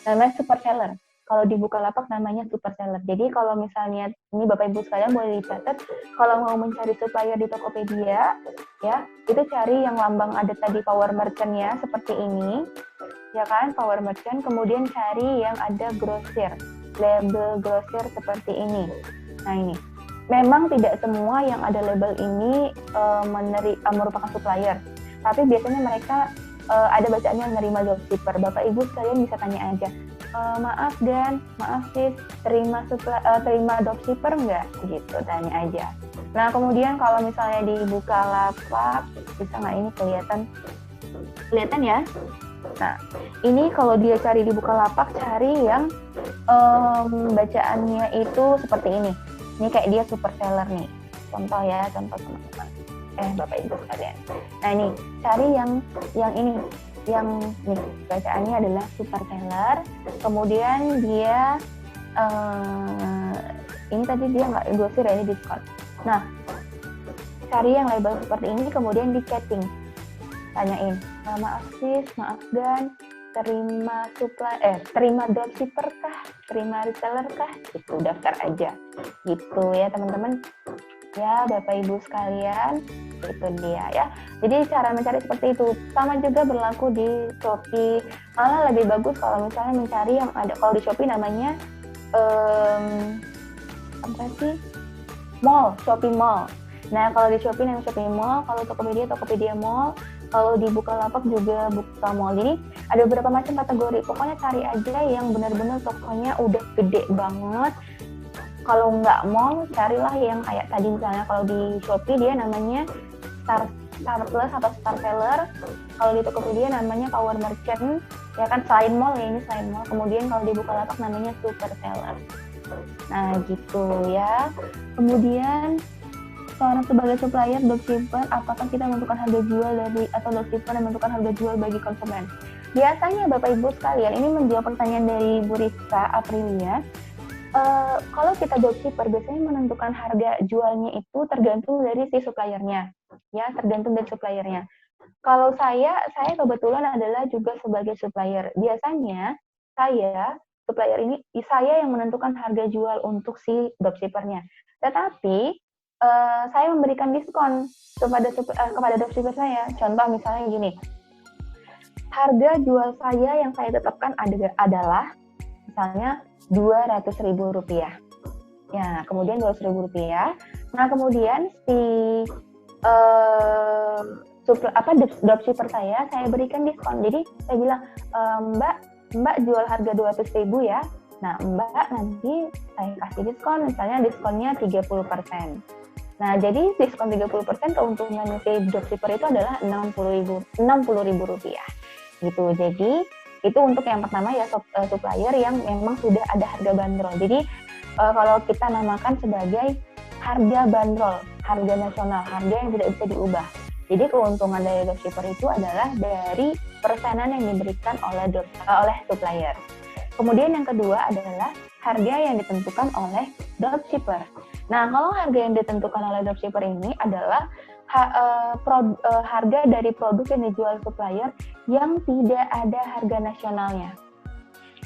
namanya super seller. Kalau di Bukalapak namanya super seller. Jadi kalau misalnya ini Bapak Ibu sekalian boleh dicatat, kalau mau mencari supplier di Tokopedia ya, itu cari yang lambang ada tadi Power Merchant ya, seperti ini. Ya kan, Power Merchant, kemudian cari yang ada grosir, label grosir seperti ini. Nah, ini memang tidak semua yang ada label ini merupakan supplier, tapi biasanya mereka ada bacaannya menerima dropshipper. Bapak Ibu sekalian bisa tanya aja, maaf sis, terima dropshipper nggak? Gitu, tanya aja. Nah, kemudian kalau misalnya di Bukalapak, bisa nggak ini kelihatan ya? Nah, ini kalau dia cari di Bukalapak, cari yang bacaannya itu seperti ini. Ini kayak dia super seller nih. Contoh teman-teman. Bapak Ibu sekalian. Nah, ini cari yang ini. Yang nih bacaannya adalah super seller. Kemudian dia ini tadi dia nggak grosir ya, ini diskon. Nah, cari yang label seperti ini, kemudian di chatting. Tanyain, maaf sis, maaf dan terima dropshipper kah, terima reseller kah, itu daftar aja gitu ya teman-teman ya, Bapak Ibu sekalian, itu dia ya. Jadi cara mencari seperti itu sama juga berlaku di Shopee. Malah lebih bagus kalau misalnya mencari yang ada, kalau di Shopee namanya apa sih, mall, Shopee Mall. Nah, kalau di Shopee namanya Shopee Mall, kalau Tokopedia Mall, kalau di Bukalapak juga Buka Mall. Jadi ada beberapa macam kategori. Pokoknya cari aja yang benar-benar tokonya udah gede banget. Kalau nggak mall, carilah yang kayak tadi misalnya kalau di Shopee dia namanya Star Plus atau Star Seller. Kalau di Tokopedia namanya Power Merchant. Ya kan, selain mall ya, ini selain mall. Kemudian kalau di Bukalapak namanya Super Seller. Nah, gitu ya. Kemudian seorang sebagai supplier dropshipper, apakah kita menentukan harga jual atau dropshipper yang menentukan harga jual bagi konsumen? Biasanya Bapak Ibu sekalian, ini menjawab pertanyaan dari Bu Rizka Aprilia. Kalau kita dropshipper biasanya menentukan harga jualnya itu tergantung dari si suppliernya, ya tergantung dari suppliernya. Kalau saya kebetulan adalah juga sebagai supplier. Biasanya supplier ini, saya yang menentukan harga jual untuk si dropshippernya. Tetapi saya memberikan diskon kepada dropshipper saya. Contoh misalnya gini, harga jual saya yang saya tetapkan adalah misalnya Rp200.000. Ya, kemudian Rp200.000. Nah, kemudian si uh, dropshipper saya berikan diskon. Jadi saya bilang, Mbak jual harga 200.000 ya. Nah, Mbak nanti saya kasih diskon, misalnya diskonnya 30%. Nah, jadi diskon 30% keuntungan si dropshipper itu adalah Rp60.000 gitu. Jadi itu untuk yang pertama ya, supplier yang memang sudah ada harga bandrol. Jadi kalau kita namakan sebagai harga bandrol, harga nasional, harga yang tidak bisa diubah. Jadi keuntungan dari dropshipper itu adalah dari persenan yang diberikan oleh supplier. Kemudian yang kedua adalah harga yang ditentukan oleh dropshipper. Nah, kalau harga yang ditentukan oleh dropshipper ini adalah harga dari produk yang dijual supplier yang tidak ada harga nasionalnya.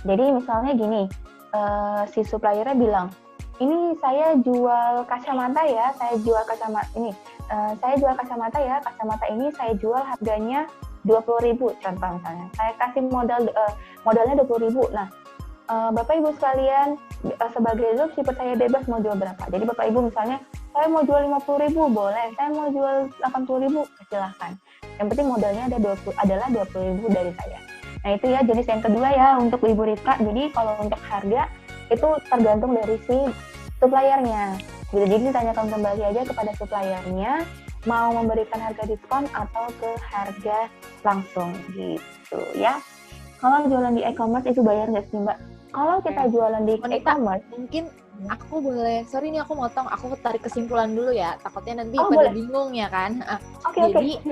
Jadi misalnya gini, si suppliernya bilang, ini saya jual kacamata ya, saya jual kacamata ini saya jual harganya 20.000 contoh misalnya. Saya kasih modalnya 20.000. Nah, Bapak Ibu sekalian, sebagai dropshipper saya bebas mau jual berapa. Jadi Bapak Ibu misalnya, saya mau jual 50.000 boleh, saya mau jual 80.000 silahkan. Yang penting modalnya adalah 20.000 dari saya. Nah, itu ya jenis yang kedua ya untuk Ibu Rika. Jadi kalau untuk harga itu tergantung dari si suppliernya. Jadi ditanyakan kembali aja kepada suppliernya mau memberikan harga diskon atau ke harga langsung gitu ya. Kalau jualan di e-commerce itu bayar nggak sih Mbak? Kalau kita jualan di e-commerce, mungkin aku boleh, sorry nih aku motong, aku tarik kesimpulan dulu ya, takutnya nanti pada bingung ya kan. Jadi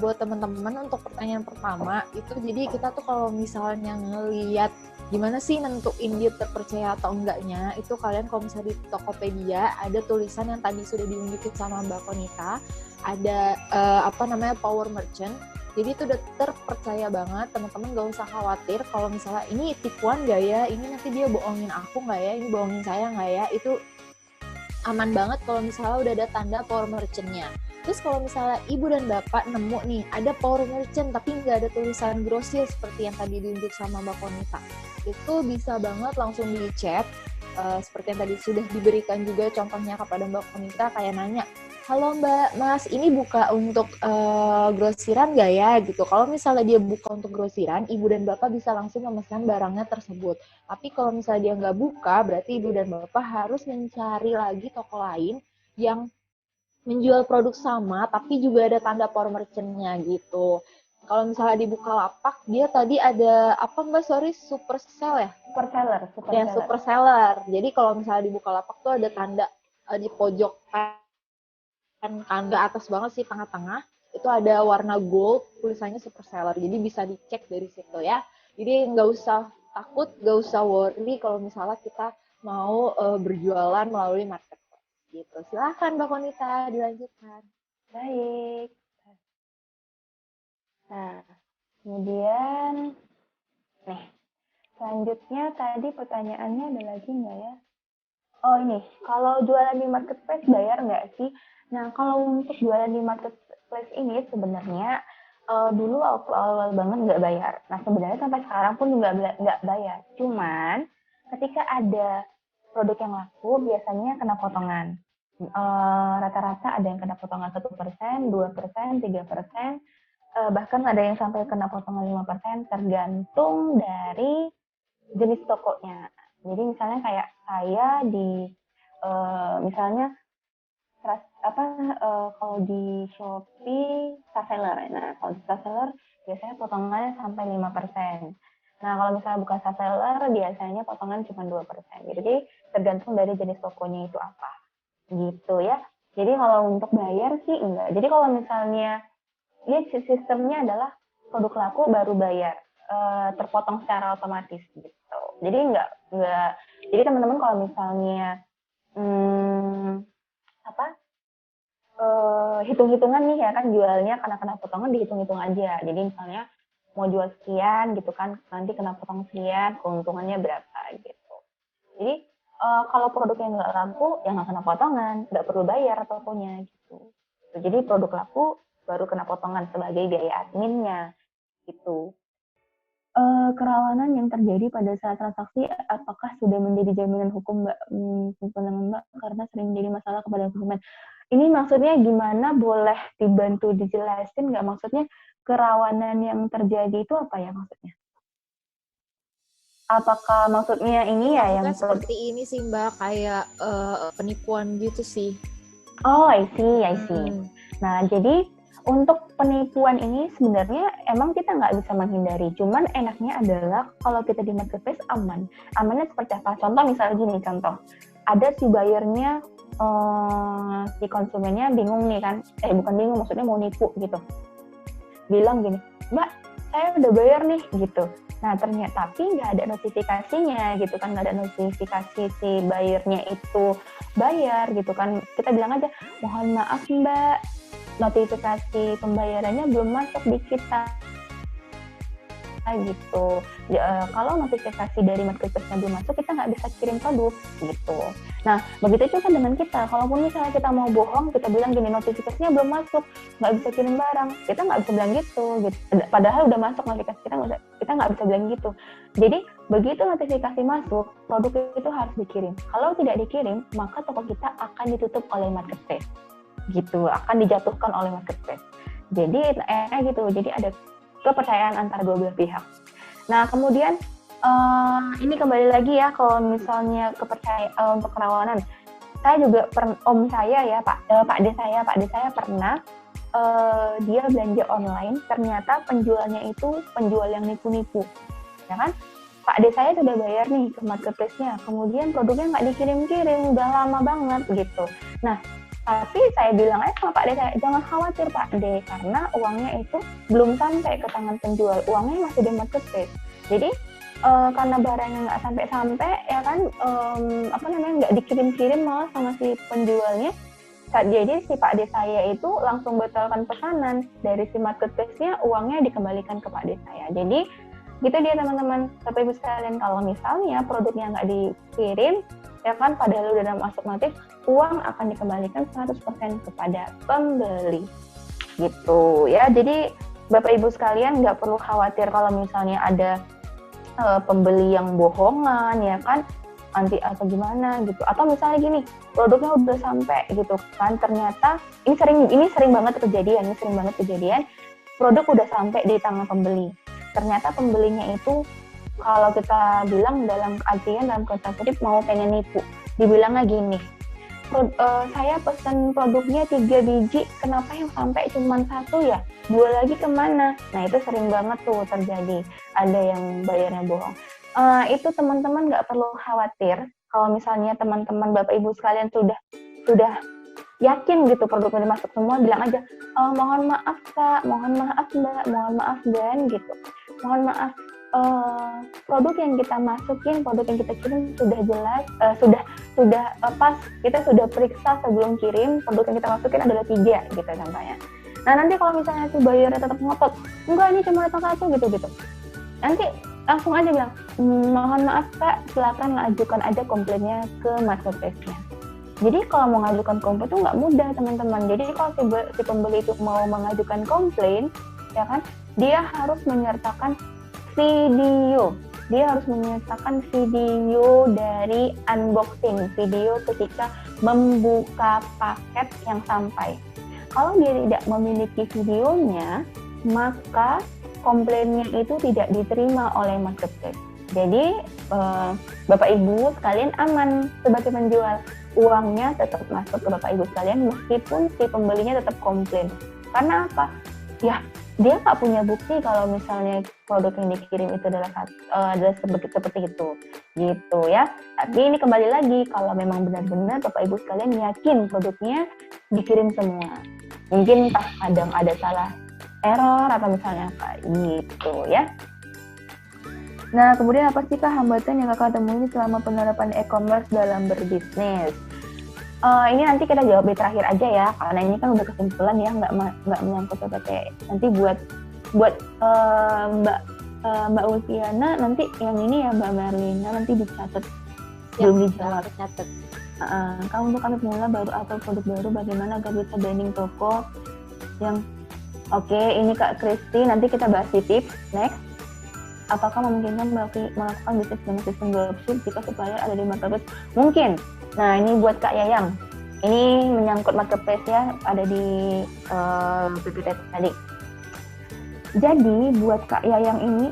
buat teman-teman untuk pertanyaan pertama itu, jadi kita tuh kalau misalnya ngelihat gimana sih nentuin dia terpercaya atau enggaknya, itu kalian kalau misalnya di Tokopedia ada tulisan yang tadi sudah diunjukin sama Mbak Konita, ada Power Merchant. Jadi itu udah terpercaya banget, teman-teman gak usah khawatir kalau misalnya ini tipuan gak ya, ini nanti dia bohongin aku gak ya, ini bohongin saya gak ya, itu aman banget kalau misalnya udah ada tanda Power Merchant-nya. Terus kalau misalnya ibu dan bapak nemu nih, ada Power Merchant tapi nggak ada tulisan grosir seperti yang tadi diunjuk sama Mbak Konita, itu bisa banget langsung di-chat, seperti yang tadi sudah diberikan juga contohnya kepada Mbak Konita, kayak nanya, halo Mbak, Mas, ini buka untuk grosiran nggak ya? Gitu. Kalau misalnya dia buka untuk grosiran, ibu dan bapak bisa langsung memesan barangnya tersebut. Tapi kalau misalnya dia nggak buka, berarti ibu dan bapak harus mencari lagi toko lain yang menjual produk sama, tapi juga ada tanda Power Merchant-nya gitu. Kalau misalnya di Bukalapak, dia tadi ada apa Mbak? Sorry, super sale ya? Super seller. Jadi kalau misalnya di Bukalapak tuh ada tanda di pojok kan nggak atas banget sih, tengah-tengah itu ada warna gold tulisannya super seller, jadi bisa dicek dari situ ya. Jadi nggak usah takut, nggak usah worry kalau misalnya kita mau berjualan melalui marketplace gitu. Silahkan Mbak Konita dilanjutkan. Baik. Nah, kemudian nih selanjutnya tadi pertanyaannya ada lagi nggak ya? Oh ini, kalau jualan di marketplace bayar nggak sih? Nah, kalau untuk jualan di marketplace ini sebenarnya dulu waktu awal banget nggak bayar. Nah, sebenarnya sampai sekarang pun juga nggak bayar. Cuman ketika ada produk yang laku, biasanya kena potongan. Rata-rata ada yang kena potongan 1%, 2%, 3%, bahkan ada yang sampai kena potongan 5%, tergantung dari jenis tokonya. Jadi misalnya kayak saya di misalnya kalau di Shopee Star Seller. Nah, kalau di Star Seller biasanya potongannya sampai 5%. Nah, kalau misalnya bukan Star Seller biasanya potongan cuma 2%. Jadi tergantung dari jenis tokonya itu apa. Gitu ya. Jadi kalau untuk bayar sih enggak. Jadi kalau misalnya ya sistemnya adalah produk laku baru bayar, terpotong secara otomatis gitu. Jadi nggak jadi teman-teman kalau misalnya apa hitung-hitungan nih ya kan jualnya karena kena potongan dihitung-hitung aja. Jadi misalnya mau jual sekian gitu kan, nanti kena potong sekian, keuntungannya berapa gitu. Jadi kalau produknya nggak laku, ya nggak kena potongan, nggak perlu bayar tokonya gitu. Jadi produk laku baru kena potongan sebagai biaya adminnya gitu. Kerawanan yang terjadi pada saat transaksi apakah sudah menjadi jaminan hukum Mbak? Mbak karena sering jadi masalah kepada konsumen. Ini maksudnya gimana? Boleh dibantu dijelasin nggak? Maksudnya kerawanan yang terjadi itu apa ya maksudnya? Apakah maksudnya ini ya yang seperti ini sih Mbak, kayak penipuan gitu sih. Oh, I see. Nah, jadi untuk penipuan ini sebenarnya emang kita nggak bisa menghindari. Cuman enaknya adalah kalau kita di marketplace aman. Amannya seperti apa? Contoh misalnya gini, ada si buyernya, si konsumennya bingung nih kan, bukan bingung, maksudnya mau nipu gitu. Bilang gini, Mbak, saya udah bayar nih gitu. Nah ternyata tapi nggak ada notifikasinya gitu kan, nggak ada notifikasi si buyernya itu bayar gitu kan. Kita bilang aja, mohon maaf Mbak, notifikasi pembayarannya belum masuk di kita gitu. Kalau notifikasi dari marketplace-nya belum masuk, kita nggak bisa kirim produk gitu. Nah, begitu juga dengan kita. Kalaupun misalnya kita mau bohong, kita bilang gini, notifikasinya belum masuk, nggak bisa kirim barang. Kita nggak bisa bilang gitu. Padahal udah masuk notifikasi, kita nggak bisa bilang gitu. Jadi, begitu notifikasi masuk, produk itu harus dikirim. Kalau tidak dikirim, maka toko kita akan ditutup oleh marketplace. Gitu, akan dijatuhkan oleh marketplace. Jadi, gitu. Jadi ada kepercayaan antara dua belah pihak. Nah, kemudian ini kembali lagi ya, kalau misalnya kepercayaan untuk kerawanan. Saya juga om saya ya, Pak D saya pernah dia belanja online, ternyata penjualnya itu penjual yang nipu-nipu. Ya kan? Pak D saya sudah bayar nih ke marketplace-nya, kemudian produknya nggak dikirim-kirim, udah lama banget gitu. Nah, tapi saya bilang aja sama Pak D saya, jangan khawatir Pak D, karena uangnya itu belum sampai ke tangan penjual, uangnya masih di marketplace. Jadi karena barangnya nggak sampai-sampai, ya kan, nggak dikirim-kirim malah sama si penjualnya. Jadi si Pak D saya itu langsung batalkan pesanan dari si marketplace-nya, uangnya dikembalikan ke Pak D saya. Jadi gitu dia teman-teman, Bapak Ibu sekalian, kalau misalnya produknya nggak dikirim, ya kan, padahal udah masuk notif, uang akan dikembalikan 100% kepada pembeli gitu ya. Jadi Bapak Ibu sekalian nggak perlu khawatir kalau misalnya ada pembeli yang bohongan, ya kan, nanti atau gimana gitu. Atau misalnya gini, produknya udah sampai gitu kan, ternyata ini sering banget kejadian, produk udah sampai di tangan pembeli, ternyata pembelinya itu kalau kita bilang dalam kata kutip mau pengen nipu, dibilangnya gini, saya pesan produknya 3 biji, kenapa yang sampai cuma 1 ya? 2 lagi kemana? Nah itu sering banget tuh terjadi, ada yang bayarnya bohong. Itu teman-teman nggak perlu khawatir, kalau misalnya teman-teman Bapak Ibu sekalian sudah yakin gitu produknya dimasuk semua, bilang aja, mohon maaf Kak, mohon maaf Mbak, mohon maaf Dan gitu. Mohon maaf, produk yang kita masukin, produk yang kita kirim sudah jelas, sudah pas, kita sudah periksa sebelum kirim, produk yang kita masukin adalah 3 gitu contohnya. Nah nanti kalau misalnya si buyernya tetap ngotot, enggak ini cuma datang 1 gitu, nanti langsung aja bilang, mohon maaf Kak, silakan ajukan aja komplainnya ke marketplace-nya. Jadi kalau mau mengajukan komplain itu nggak mudah teman-teman. Jadi kalau si pembeli itu mau mengajukan komplain, ya kan, dia harus menyertakan video. Dia harus menyertakan video dari unboxing, video ketika membuka paket yang sampai. Kalau dia tidak memiliki videonya, maka komplainnya itu tidak diterima oleh marketplace. Jadi Bapak Ibu sekalian aman sebagai penjual, uangnya tetap masuk ke Bapak Ibu sekalian meskipun si pembelinya tetap komplain. Karena apa? Ya dia nggak punya bukti kalau misalnya produk yang dikirim itu adalah seperti itu, gitu ya. Tapi ini kembali lagi, kalau memang benar-benar Bapak Ibu sekalian yakin produknya dikirim semua. Mungkin entah kadang ada salah error atau misalnya apa gitu ya. Nah, kemudian apa sih Kak hambatan yang Kakak temui selama penerapan e-commerce dalam berbisnis? Ini nanti kita jawab di terakhir aja ya, karena ini kan udah kesimpulan ya, nggak menyangkut PPT. Nanti buat Mbak Ulfiana, nanti yang ini ya Mbak Merlina, nanti dicatat belum dijawab. Catat. Kalau untuk kami pemula baru atau produk baru, bagaimana agar bisa branding toko yang oke, ini Kak Kristi, nanti kita bahas di tips. Next, apakah memungkinkan melakukan bisnis dengan sistem dropship jika supplier ada di marketplace? Mungkin. Nah, ini buat Kak Yayang. Ini menyangkut marketplace ya, ada di PPT tadi. Jadi buat Kak Yayang ini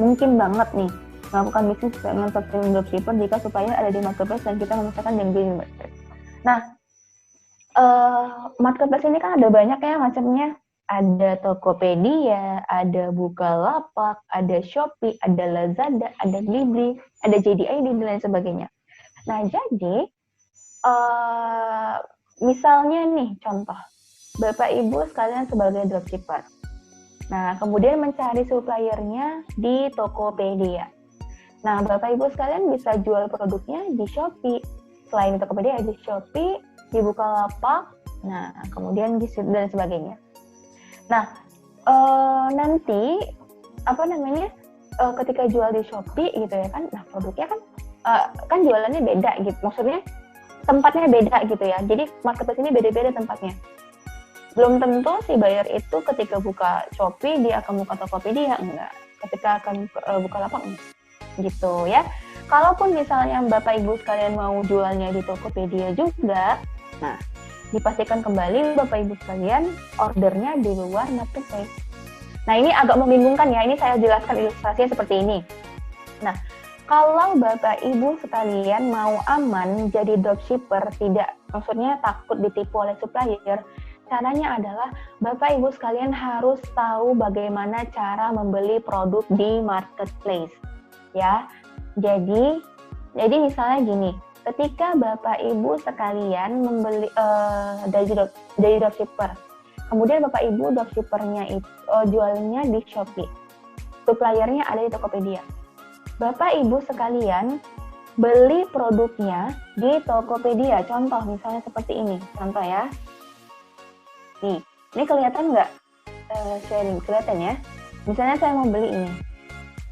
mungkin banget nih melakukan bisnis dengan sistem dropshipper jika supplier ada di marketplace dan kita memasarkan yang di marketplace. Nah, marketplace ini kan ada banyak ya macamnya. Ada Tokopedia, ada Bukalapak, ada Shopee, ada Lazada, ada Blibli, ada JDID dan lain sebagainya. Nah, jadi misalnya nih contoh, Bapak Ibu sekalian sebagai dropshipper. Nah, kemudian mencari suppliernya di Tokopedia. Nah, Bapak Ibu sekalian bisa jual produknya di Shopee. Selain Tokopedia, di Shopee, di Bukalapak, nah, kemudian di dan sebagainya. Nah, nanti ketika jual di Shopee gitu ya kan, nah produknya kan jualannya beda gitu, maksudnya tempatnya beda gitu ya. Jadi marketplace ini beda-beda tempatnya. Belum tentu si buyer itu ketika buka Shopee dia akan buka Tokopedia, enggak. Ketika akan buka lapak gitu ya. Kalaupun misalnya Bapak Ibu sekalian mau jualnya di Tokopedia juga, nah dipastikan kembali Bapak Ibu sekalian ordernya di luar marketplace. Nah, ini agak membingungkan ya. Ini saya jelaskan ilustrasinya seperti ini. Nah, kalau Bapak Ibu sekalian mau aman jadi dropshipper, maksudnya takut ditipu oleh supplier, caranya adalah Bapak Ibu sekalian harus tahu bagaimana cara membeli produk di marketplace. Ya. Jadi misalnya gini, ketika Bapak Ibu sekalian membeli dari dropshipper, kemudian Bapak Ibu dropshippernya itu jualnya di Shopee, suppliernya ada di Tokopedia. Bapak Ibu sekalian beli produknya di Tokopedia, contoh misalnya seperti ini, contoh ya. Nih, ini kelihatan nggak sharing? Kelihatan ya? Misalnya saya mau beli ini.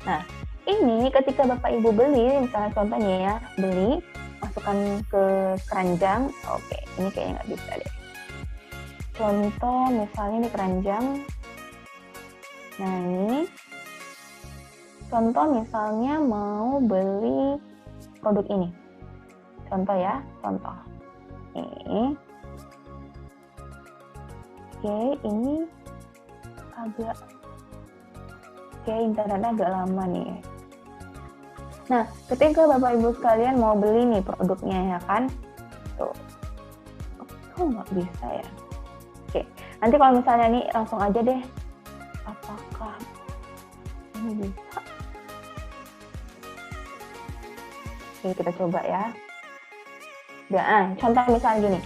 Nah, ini ketika Bapak Ibu beli, misalnya contohnya ya, beli, masukkan ke keranjang. Oke, ini kayaknya nggak bisa deh. Contoh misalnya di keranjang. Nah, ini contoh misalnya mau beli produk ini. Contoh ya, contoh. Ini. Oke, ini internetnya agak lama nih. Nah, ketika Bapak Ibu sekalian mau beli nih produknya ya kan, tuh, kok nggak bisa ya? Oke, nanti kalau misalnya nih langsung aja deh, apakah ini bisa? Oke, kita coba ya. Nah, contoh misalnya gini,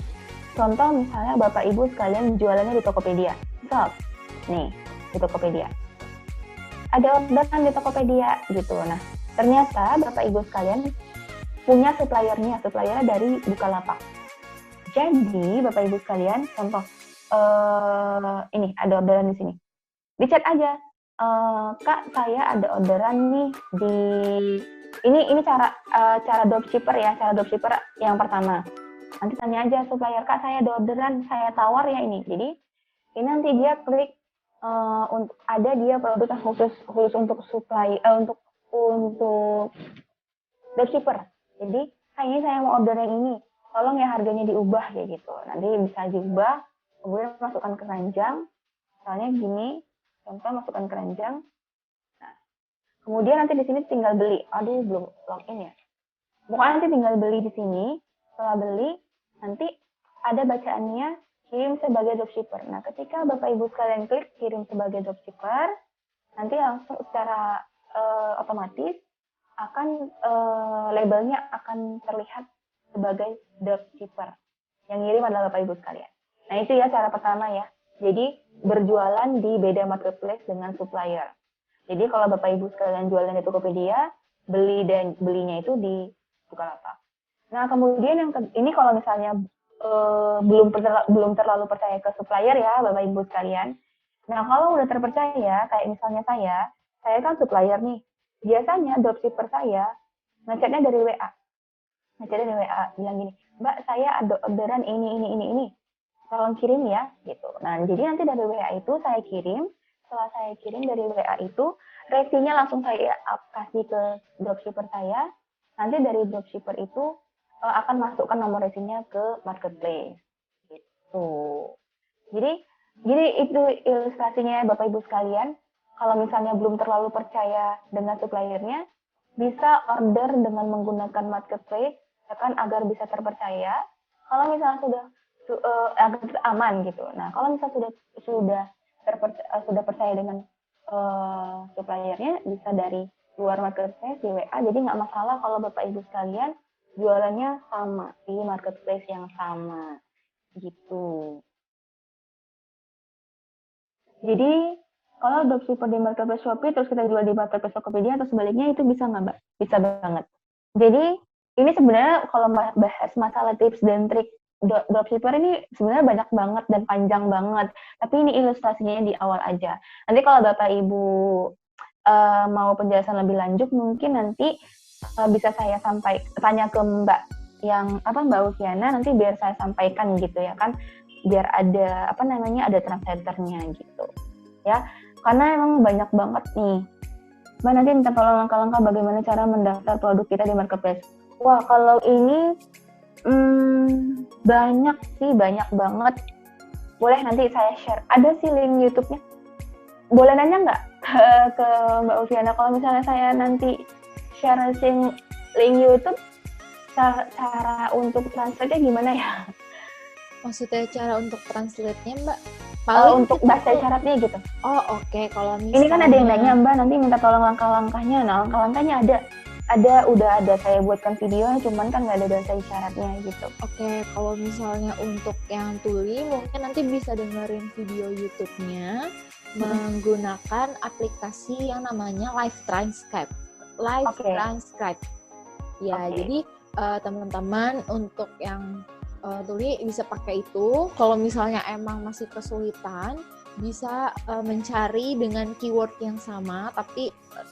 contoh misalnya Bapak Ibu sekalian jualannya di Tokopedia, nih di Tokopedia. Ada orderan di Tokopedia gitu. Nah, ternyata Bapak Ibu sekalian punya suppliernya dari Bukalapak. Jadi Bapak Ibu sekalian, contoh ini ada orderan di sini. Di chat aja, Kak, saya ada orderan nih di ini cara dropshipper ya, cara dropshipper yang pertama. Nanti tanya aja supplier, Kak, saya ada orderan, saya tawar ya ini. Jadi ini nanti dia klik ada dia produk yang khusus untuk untuk dropshipper. Jadi ini saya mau order yang ini, tolong ya harganya diubah kayak gitu. Nanti bisa diubah, kemudian masukkan ke keranjang. Misalnya gini, contoh masukkan keranjang. Nah, kemudian nanti di sini tinggal beli. Aduh, belum login ya. Pokoknya nanti tinggal beli di sini. Setelah beli, nanti ada bacaannya kirim sebagai dropshipper. Nah, ketika Bapak Ibu sekalian klik kirim sebagai dropshipper, nanti langsung secara otomatis akan labelnya akan terlihat sebagai dropshipper. Yang ngirim adalah Bapak Ibu sekalian. Nah, itu ya cara pertama ya. Jadi berjualan di beda marketplace dengan supplier. Jadi kalau Bapak Ibu sekalian jualan di Tokopedia, belinya itu di Bukalapak. Nah, kemudian ini kalau misalnya belum terlalu percaya ke supplier ya, Bapak Ibu sekalian. Nah, kalau udah terpercaya, kayak misalnya saya kan supplier nih. Biasanya dropshipper saya ngechatnya dari WA. Ngechatnya dari WA, bilang gini, Mbak, saya ada orderan ini. Tolong kirim ya, gitu. Nah, jadi nanti dari WA itu saya kirim. Setelah saya kirim dari WA itu, resinya langsung saya kasih ke dropshipper saya. Nanti dari dropshipper itu akan masukkan nomor resinya ke marketplace. Gitu. Jadi jadi itu ilustrasinya Bapak Ibu sekalian. Kalau misalnya belum terlalu percaya dengan suppliernya, bisa order dengan menggunakan marketplace ya kan agar bisa terpercaya. Kalau misalnya agar aman gitu. Nah, kalau misalnya sudah percaya dengan suppliernya bisa dari luar marketplace di WA. Jadi nggak masalah kalau Bapak Ibu sekalian jualannya sama di marketplace yang sama gitu. Jadi kalau dropshipper di marketplace Shopee terus kita jual di marketplace Tokopedia atau sebaliknya itu bisa nggak, Mbak? Bisa banget. Jadi ini sebenarnya kalau bahas masalah tips dan trik dropshipper ini sebenarnya banyak banget dan panjang banget. Tapi ini ilustrasinya di awal aja. Nanti kalau Bapak Ibu mau penjelasan lebih lanjut mungkin nanti bisa saya tanya ke Mbak Mbak Ufiana nanti biar saya sampaikan gitu ya kan biar ada ada translatornya gitu ya karena emang banyak banget nih Mbak nanti minta tolong langkah-langkah bagaimana cara mendaftar produk kita di marketplace. Wah kalau ini banyak banget. Boleh nanti saya share. Ada sih link YouTube-nya. Boleh nanya nggak ke Mbak Ufiana kalau misalnya saya nanti share link YouTube cara untuk translate-nya gimana ya? Maksudnya cara untuk translate-nya, Mbak? Untuk bahasa isyaratnya gitu. Oh, oke. Kalau misalnya ini kan ada yang nanya, Mbak, nanti minta tolong langkah-langkahnya. Nah, langkah-langkahnya udah ada saya buatkan video, cuman kan nggak ada bahasa isyaratnya gitu. Oke, kalau misalnya untuk yang tuli, mungkin nanti bisa dengerin video YouTube-nya menggunakan aplikasi yang namanya Live Transcribe. Transcribe. Ya, jadi teman-teman untuk yang tuli bisa pakai itu. Kalau misalnya emang masih kesulitan, bisa mencari dengan keyword yang sama, tapi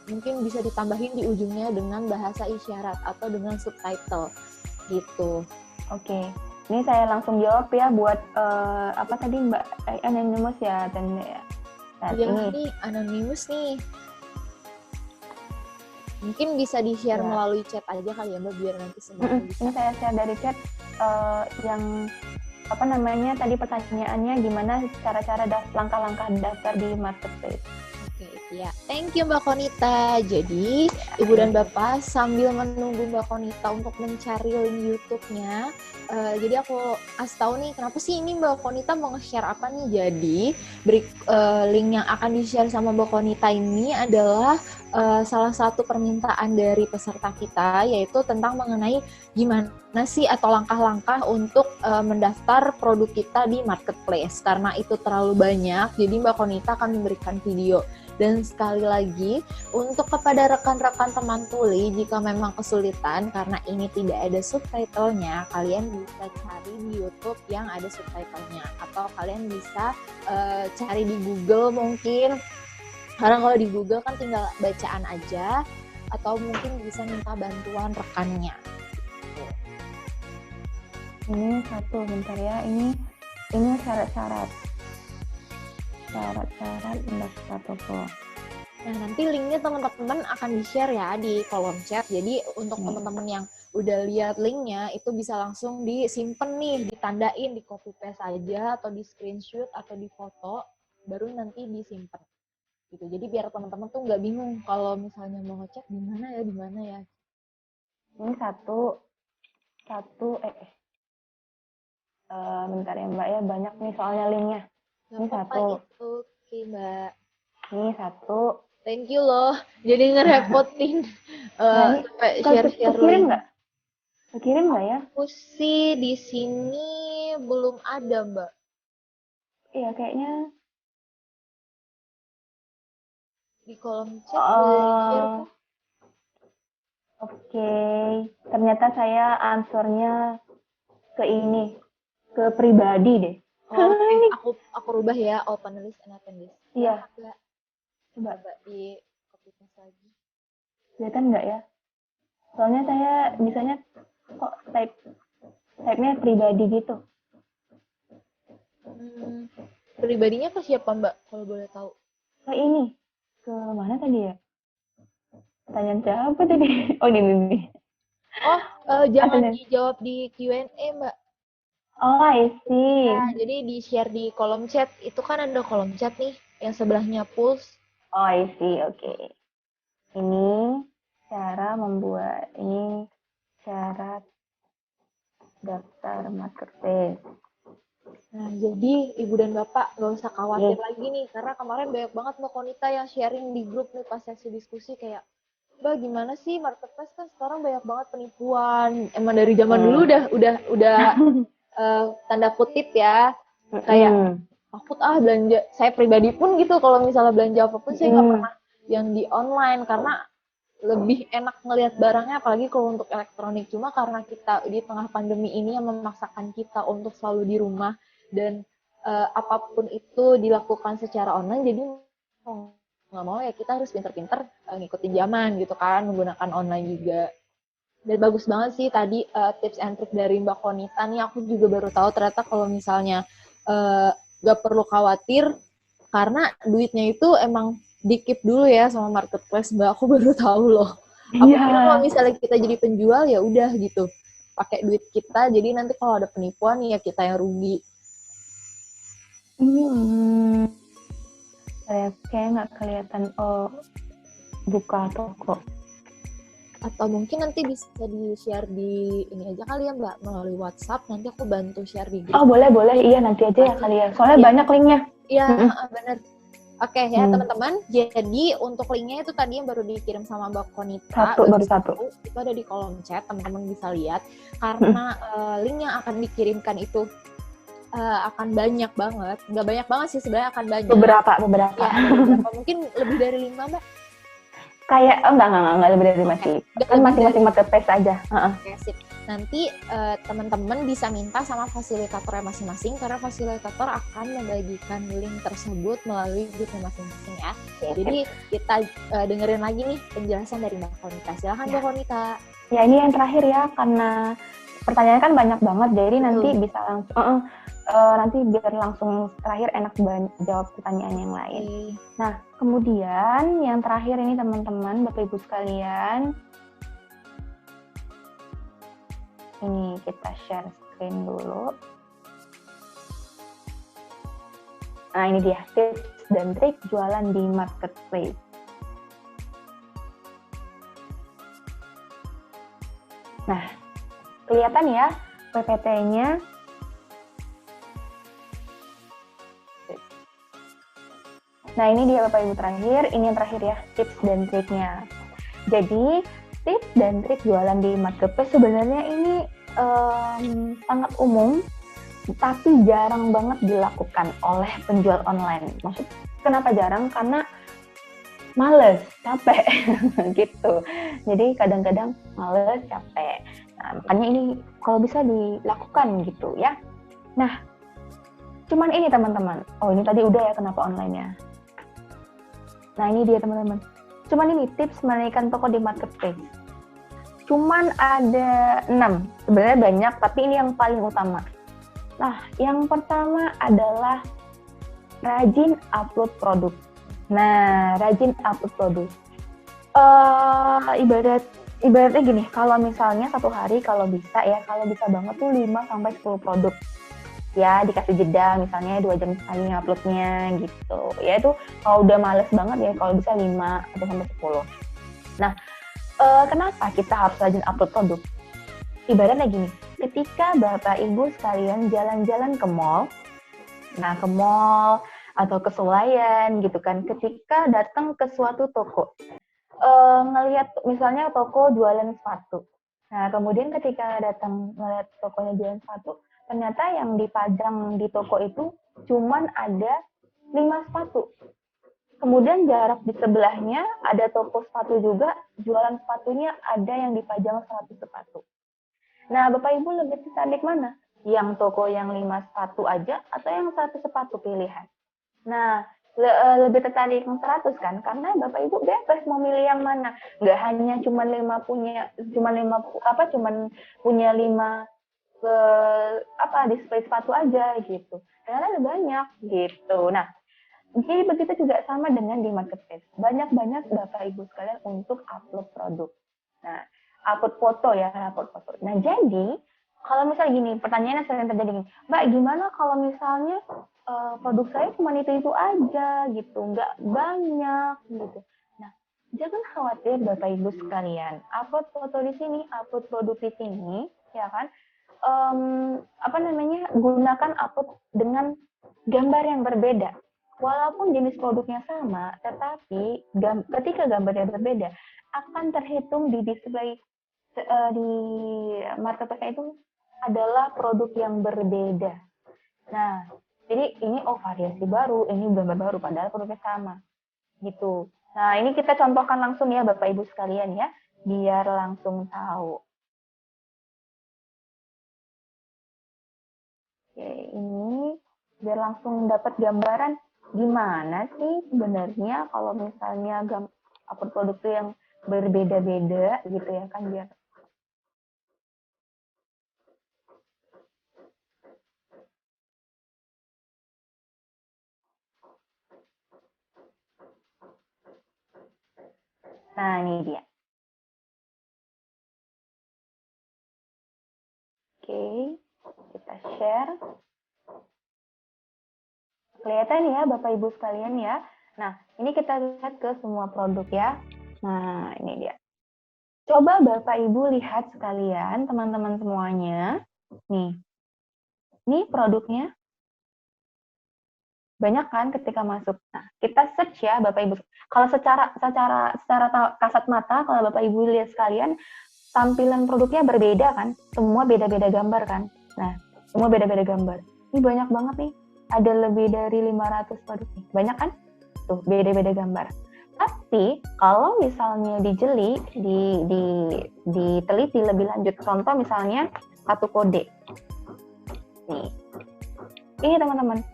mungkin bisa ditambahin di ujungnya dengan bahasa isyarat atau dengan subtitle gitu. Oke. Ini saya langsung jawab ya buat apa tadi Mbak Anonymous ya dan ya. Nah, ini Anonymous nih. Mungkin bisa di-share melalui chat aja kali ya Mbak biar nanti semua bisa. Ini saya share dari chat yang tadi pertanyaannya gimana cara-cara langkah-langkah daftar di marketplace. Oke, ya. Thank you Mbak Konita. Jadi, Ibu dan Bapak sambil menunggu Mbak Konita untuk mencari link YouTube-nya, jadi aku kasih tahu nih kenapa sih ini Mbak Konita mau nge-share apa nih. Jadi, link yang akan di-share sama Mbak Konita ini adalah salah satu permintaan dari peserta kita, yaitu tentang mengenai gimana sih atau langkah-langkah untuk mendaftar produk kita di marketplace. Karena itu terlalu banyak, jadi Mbak Konita akan memberikan video. Dan sekali lagi, untuk kepada rekan-rekan teman tuli, jika memang kesulitan karena ini tidak ada subtitlenya, kalian bisa cari di YouTube yang ada subtitlenya. Atau kalian bisa cari di Google mungkin. Karena kalau di Google kan tinggal bacaan aja, atau mungkin bisa minta bantuan rekannya. Ini satu, bentar ya. Ini syarat-syarat mendaftar toko. Nah, nanti linknya teman-teman akan di-share ya di kolom chat. Jadi untuk teman-teman yang udah lihat linknya, itu bisa langsung disimpan nih, ditandain, di copy paste aja, atau di screenshot, atau di foto, baru nanti disimpan. Gitu. Jadi biar teman-teman tuh nggak bingung kalau misalnya mau ngecek di mana ya. Ini satu bentar ya Mbak ya, banyak nih soalnya linknya. Ini satu. Oke Mbak. Ini satu. Thank you loh. Jadi ngerepotin share kirim nggak? Kirim nggak ya? Aku sih di sini belum ada Mbak. Iya kayaknya. Di kolom chat boleh di-share Oh, kok. oke. Ternyata saya answernya ke ini, ke pribadi deh. Oh, oke. Ini, Aku rubah ya, open list and attend list. iya, Silahkan Mbak, coba coba di copy paste lagi. kelihatan nggak ya? Soalnya saya bisanya kok type-nya pribadi gitu. Hmm, pribadinya ke siapa Mbak, kalau boleh tahu? Ke ini, ke mana tadi ya? Pertanyaan siapa tadi? Oh, ini. Oh, Ada jangan nih. dijawab di Q&A Mbak. Oh, I Ya, see. jadi di-share di kolom chat. Itu kan ada kolom chat nih, yang sebelahnya pulse. Oh, I see. Oke. Ini cara membuat ini syarat daftar marketplace. Nah, jadi Ibu dan Bapak nggak usah khawatir Nih. lagi nih, karena kemarin banyak banget Mbak Konita yang sharing di grup nih pas sesi diskusi kayak, Mbak gimana sih marketplace kan sekarang banyak banget penipuan. Emang dari zaman dulu Hmm. udah tanda kutip ya, kayak Mm-mm. takut belanja. Saya pribadi pun gitu kalau misalnya belanja apapun saya nggak Mm-mm. pernah yang di online karena lebih enak ngelihat barangnya apalagi kalau untuk elektronik. Cuma karena kita di tengah pandemi ini yang memaksakan kita untuk selalu di rumah dan apapun itu dilakukan secara online jadi mau nggak mau ya kita harus pinter-pinter ngikutin zaman gitu kan, menggunakan online juga. Dan bagus banget sih tadi tips and trick dari Mbak Konita nih, aku juga baru tahu ternyata kalau misalnya gak perlu khawatir karena duitnya itu emang di-keep dulu ya sama marketplace Mbak, aku baru tahu loh. Aku Iya. kira kalau misalnya kita jadi penjual ya udah gitu, pakai duit kita, jadi nanti kalau ada penipuan ya kita yang rugi. Hmm. Kayak nggak kelihatan. Oh, buka toko. Atau mungkin nanti bisa di-share di ini aja kali ya Mbak, melalui WhatsApp, nanti aku bantu share di Oh, grup. boleh. Iya, nanti aja ya kali ya. Soalnya Iya, banyak linknya. iya Mm-mm. bener. Oke ya Hmm. teman-teman, jadi untuk linknya itu tadi yang baru dikirim sama Mbak Konita, Baru satu. itu ada di kolom chat, teman-teman bisa lihat. Karena link yang akan dikirimkan itu akan banyak banget, nggak banyak banget sih sebenarnya, akan banyak. Beberapa. Ya ada beberapa, mungkin lebih dari 5 Mbak. Kayak enggak lebih dari masih. Nggak Kan lebih masing-masing dari marketplace aja. Oke, sip. Nanti teman-teman bisa minta sama fasilitatornya masing-masing karena fasilitator akan membagikan link tersebut melalui grupnya masing-masing ya. Jadi kita dengerin lagi nih penjelasan dari Mbak Konita. Silahkan Mbak Konita. Ya, ini yang terakhir ya, karena pertanyaan kan banyak banget, jadi nanti bisa langsung nanti biar langsung terakhir enak jawab pertanyaan yang lain. Nah, kemudian yang terakhir ini teman-teman, Bapak Ibu sekalian, ini kita share screen dulu. Nah, ini dia tips dan trik jualan di marketplace. Nah, kelihatan ya PPT-nya. Nah, ini dia Bapak Ibu terakhir, ini yang terakhir ya, tips dan triknya. Jadi, tips dan trik jualan di marketplace sebenarnya ini sangat umum, tapi jarang banget dilakukan oleh penjual online. Maksud kenapa jarang? Karena males, capek gitu. Jadi kadang-kadang males, capek. Nah, makanya ini kalau bisa dilakukan gitu ya. Nah, cuman ini teman-teman. Oh, ini tadi udah ya kenapa online-nya. Nah, ini dia teman-teman. Cuman ini tips menaikkan toko di marketplace. Cuman ada 6. Sebenarnya banyak, tapi ini yang paling utama. Nah, yang pertama adalah rajin upload produk. Nah, rajin upload produk. Ibaratnya gini, kalau misalnya satu hari kalau bisa banget tuh 5-10 produk. Ya, dikasih jeda misalnya 2 jam sekali uploadnya gitu. Ya itu kalau udah males banget ya kalau bisa 5-10. Nah, kenapa kita harus rajin upload produk? Ibaratnya gini, ketika Bapak Ibu sekalian jalan-jalan ke mall, nah ke mall atau ke swalayan gitu kan, ketika datang ke suatu toko, ngelihat misalnya toko jualan sepatu. Nah, kemudian ketika datang ngelihat tokonya jualan sepatu, ternyata yang dipajang di toko itu cuman ada 5 sepatu. Kemudian jarak di sebelahnya ada toko sepatu juga, jualan sepatunya ada yang dipajang 100 sepatu. Nah, Bapak Ibu lebih tertarik mana? Yang toko yang 5 sepatu aja atau yang 100 sepatu pilihan? Nah, lebih tertarik yang 100 kan? Karena Bapak Ibu bebas mau milih yang mana. Nggak hanya cuma punya 5 ke display sepatu aja gitu. Karena ada banyak gitu. Nah, jadi begitu juga sama dengan di marketplace. Banyak-banyak Bapak Ibu sekalian untuk upload produk. Nah, upload foto ya, upload foto. Nah, jadi kalau misalnya gini, pertanyaannya sering terjadi gini, Mbak, gimana kalau misalnya produk saya cuma itu aja gitu, nggak banyak gitu. Nah, jangan khawatir Bapak Ibu sekalian, upload foto di sini, upload produk di sini, ya kan? Gunakan upload dengan gambar yang berbeda. Walaupun jenis produknya sama, tetapi ketika gambarnya berbeda, akan terhitung di display di marketplace itu adalah produk yang berbeda. Nah, jadi ini variasi baru, ini gambar baru, padahal produknya sama. Gitu. Nah, ini kita contohkan langsung ya Bapak Ibu sekalian ya, biar langsung tahu. Oke, ini biar langsung dapat gambaran gimana sih sebenarnya kalau misalnya upload produk itu yang berbeda-beda gitu ya kan biar nah ini dia. Oke, kita share. Kelihatan ya Bapak Ibu sekalian ya. Nah, ini kita lihat ke semua produk ya. Nah, ini dia. Coba Bapak Ibu lihat sekalian, teman-teman semuanya. Nih, ini produknya banyak kan ketika masuk. Nah, kita search ya Bapak Ibu. Kalau secara kasat mata, kalau Bapak Ibu lihat sekalian, tampilan produknya berbeda kan? Semua beda-beda gambar kan? Nah, semua beda-beda gambar. Ini banyak banget nih. Ada lebih dari 500 produk nih. Banyak kan? Tuh, beda-beda gambar. Tapi kalau misalnya diteliti lebih lanjut, contoh misalnya satu kode. Nih. Ini teman-teman.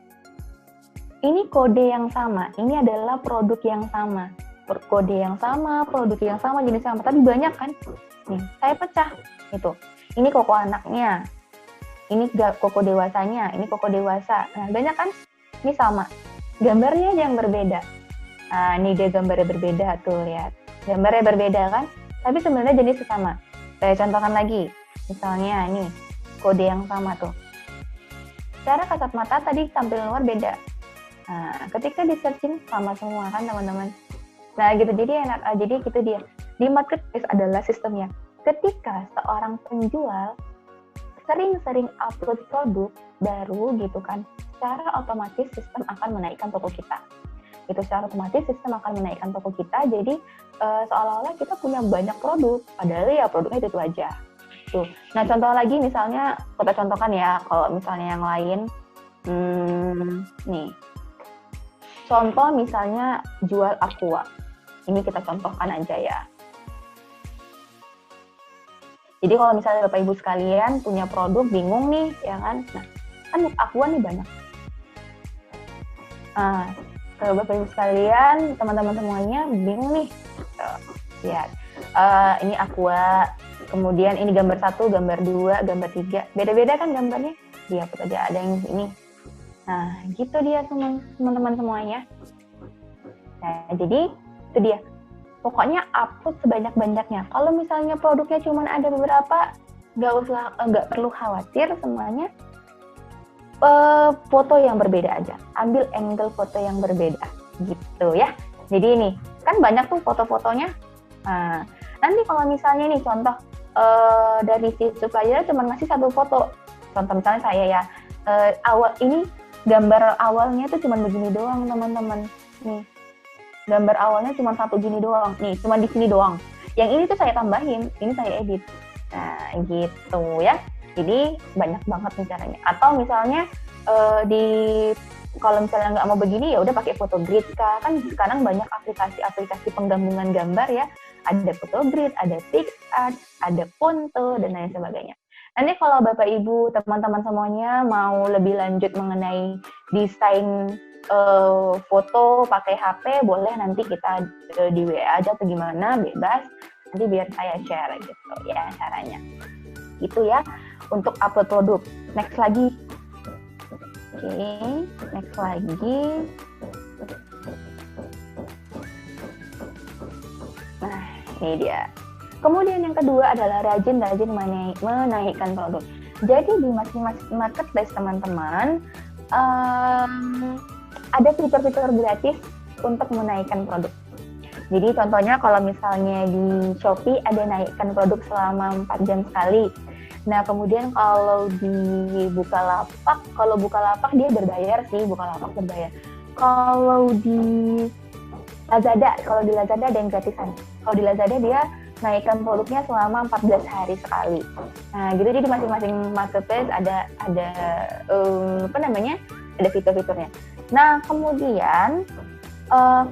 Ini kode yang sama. Ini adalah produk yang sama. Kode yang sama, produk yang sama, jenis sama. Tapi banyak kan? Nih, saya pecah. Itu. Ini koko anaknya. Ini koko dewasanya. Ini koko dewasa. Nah, banyak kan? Ini sama. Gambarnya aja yang berbeda. Nah, ini dia gambarnya berbeda. Tuh, lihat. Gambarnya berbeda kan? Tapi sebenarnya jenis sama. Saya contohkan lagi. Misalnya, ini. Kode yang sama tuh. Secara kasat mata tadi tampilan luar beda. Nah, ketika di searching sama semua kan teman-teman. Nah gitu, jadi enak. Jadi gitu dia. Di marketplace adalah sistemnya. Ketika seorang penjual sering-sering upload produk baru gitu kan, secara otomatis sistem akan menaikkan toko kita. Itu secara otomatis sistem akan menaikkan toko kita. Jadi seolah-olah kita punya banyak produk, padahal ya produknya itu aja. Tuh. Nah contoh lagi misalnya kita contohkan ya, kalau misalnya yang lain, nih. Contoh misalnya jual aqua. Ini kita contohkan aja ya. Jadi kalau misalnya Bapak Ibu sekalian punya produk bingung nih, ya kan? Nah, kan aqua nih banyak. Kalau Bapak Ibu sekalian, teman-teman semuanya bingung nih. Lihat. Ini aqua, kemudian ini gambar 1, gambar 2, gambar 3. Beda-beda kan gambarnya? Dihapus aja, ada yang ini. Nah, gitu dia teman-teman semuanya. Nah, jadi itu dia. Pokoknya upload sebanyak-banyaknya. Kalau misalnya produknya cuma ada beberapa, nggak perlu khawatir semuanya. Foto yang berbeda aja. Ambil angle foto yang berbeda, gitu ya. Jadi ini kan banyak tuh foto-fotonya. Nah, nanti kalau misalnya nih contoh dari si supplier cuma ngasih satu foto. Contoh misalnya saya ya, awal ini gambar awalnya tuh cuma begini doang teman-teman. Nih, gambar awalnya cuma satu gini doang. Nih, cuma di sini doang. Yang ini tuh saya tambahin, ini saya edit. Nah, gitu ya. Jadi banyak banget nih caranya. Atau misalnya di kalau misalnya nggak mau begini ya udah pakai Photogrid kah, kan sekarang banyak aplikasi penggabungan gambar ya, ada Photogrid, ada PicsArt, ada Ponto dan lain sebagainya. Nanti kalau Bapak Ibu teman-teman semuanya mau lebih lanjut mengenai desain foto pakai HP, boleh nanti kita di WA aja atau gimana, bebas, nanti biar saya share gitu ya caranya. Itu ya untuk upload produk. Next lagi. Oke, next lagi. Nah, ini dia. Kemudian yang kedua adalah rajin-rajin menaikkan produk. Jadi di masing-masing marketplace teman-teman, ada fitur-fitur gratis untuk menaikkan produk. Jadi contohnya kalau misalnya di Shopee ada naikkan produk selama 4 jam sekali. Nah, kemudian kalau di Bukalapak dia berbayar sih, Bukalapak berbayar. Kalau di Lazada ada yang gratisan. Kalau di Lazada dia naikkan produknya selama 14 hari sekali. Nah, gitu jadi masing-masing marketplace ada ada fitur-fiturnya. Nah, kemudian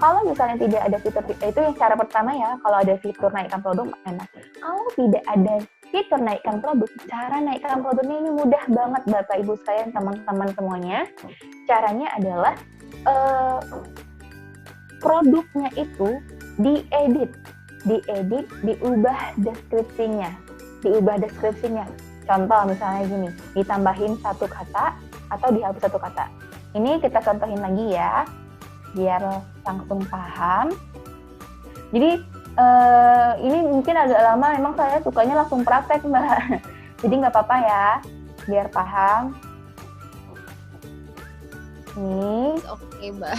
kalau misalnya tidak ada fitur itu yang cara pertama ya, kalau ada fitur naikkan produk enak. Kalau tidak ada fitur naikkan produk, cara naikkan produknya ini mudah banget Bapak Ibu sekalian, teman-teman semuanya. Caranya adalah produknya itu diedit, diubah deskripsinya. Contoh misalnya gini, ditambahin 1 kata atau dihapus 1 kata. Ini kita contohin lagi ya, biar langsung paham. Jadi ini mungkin agak lama, memang saya sukanya langsung praktek Mbak. Jadi nggak apa-apa ya, biar paham. Ini. Oke, Mbak.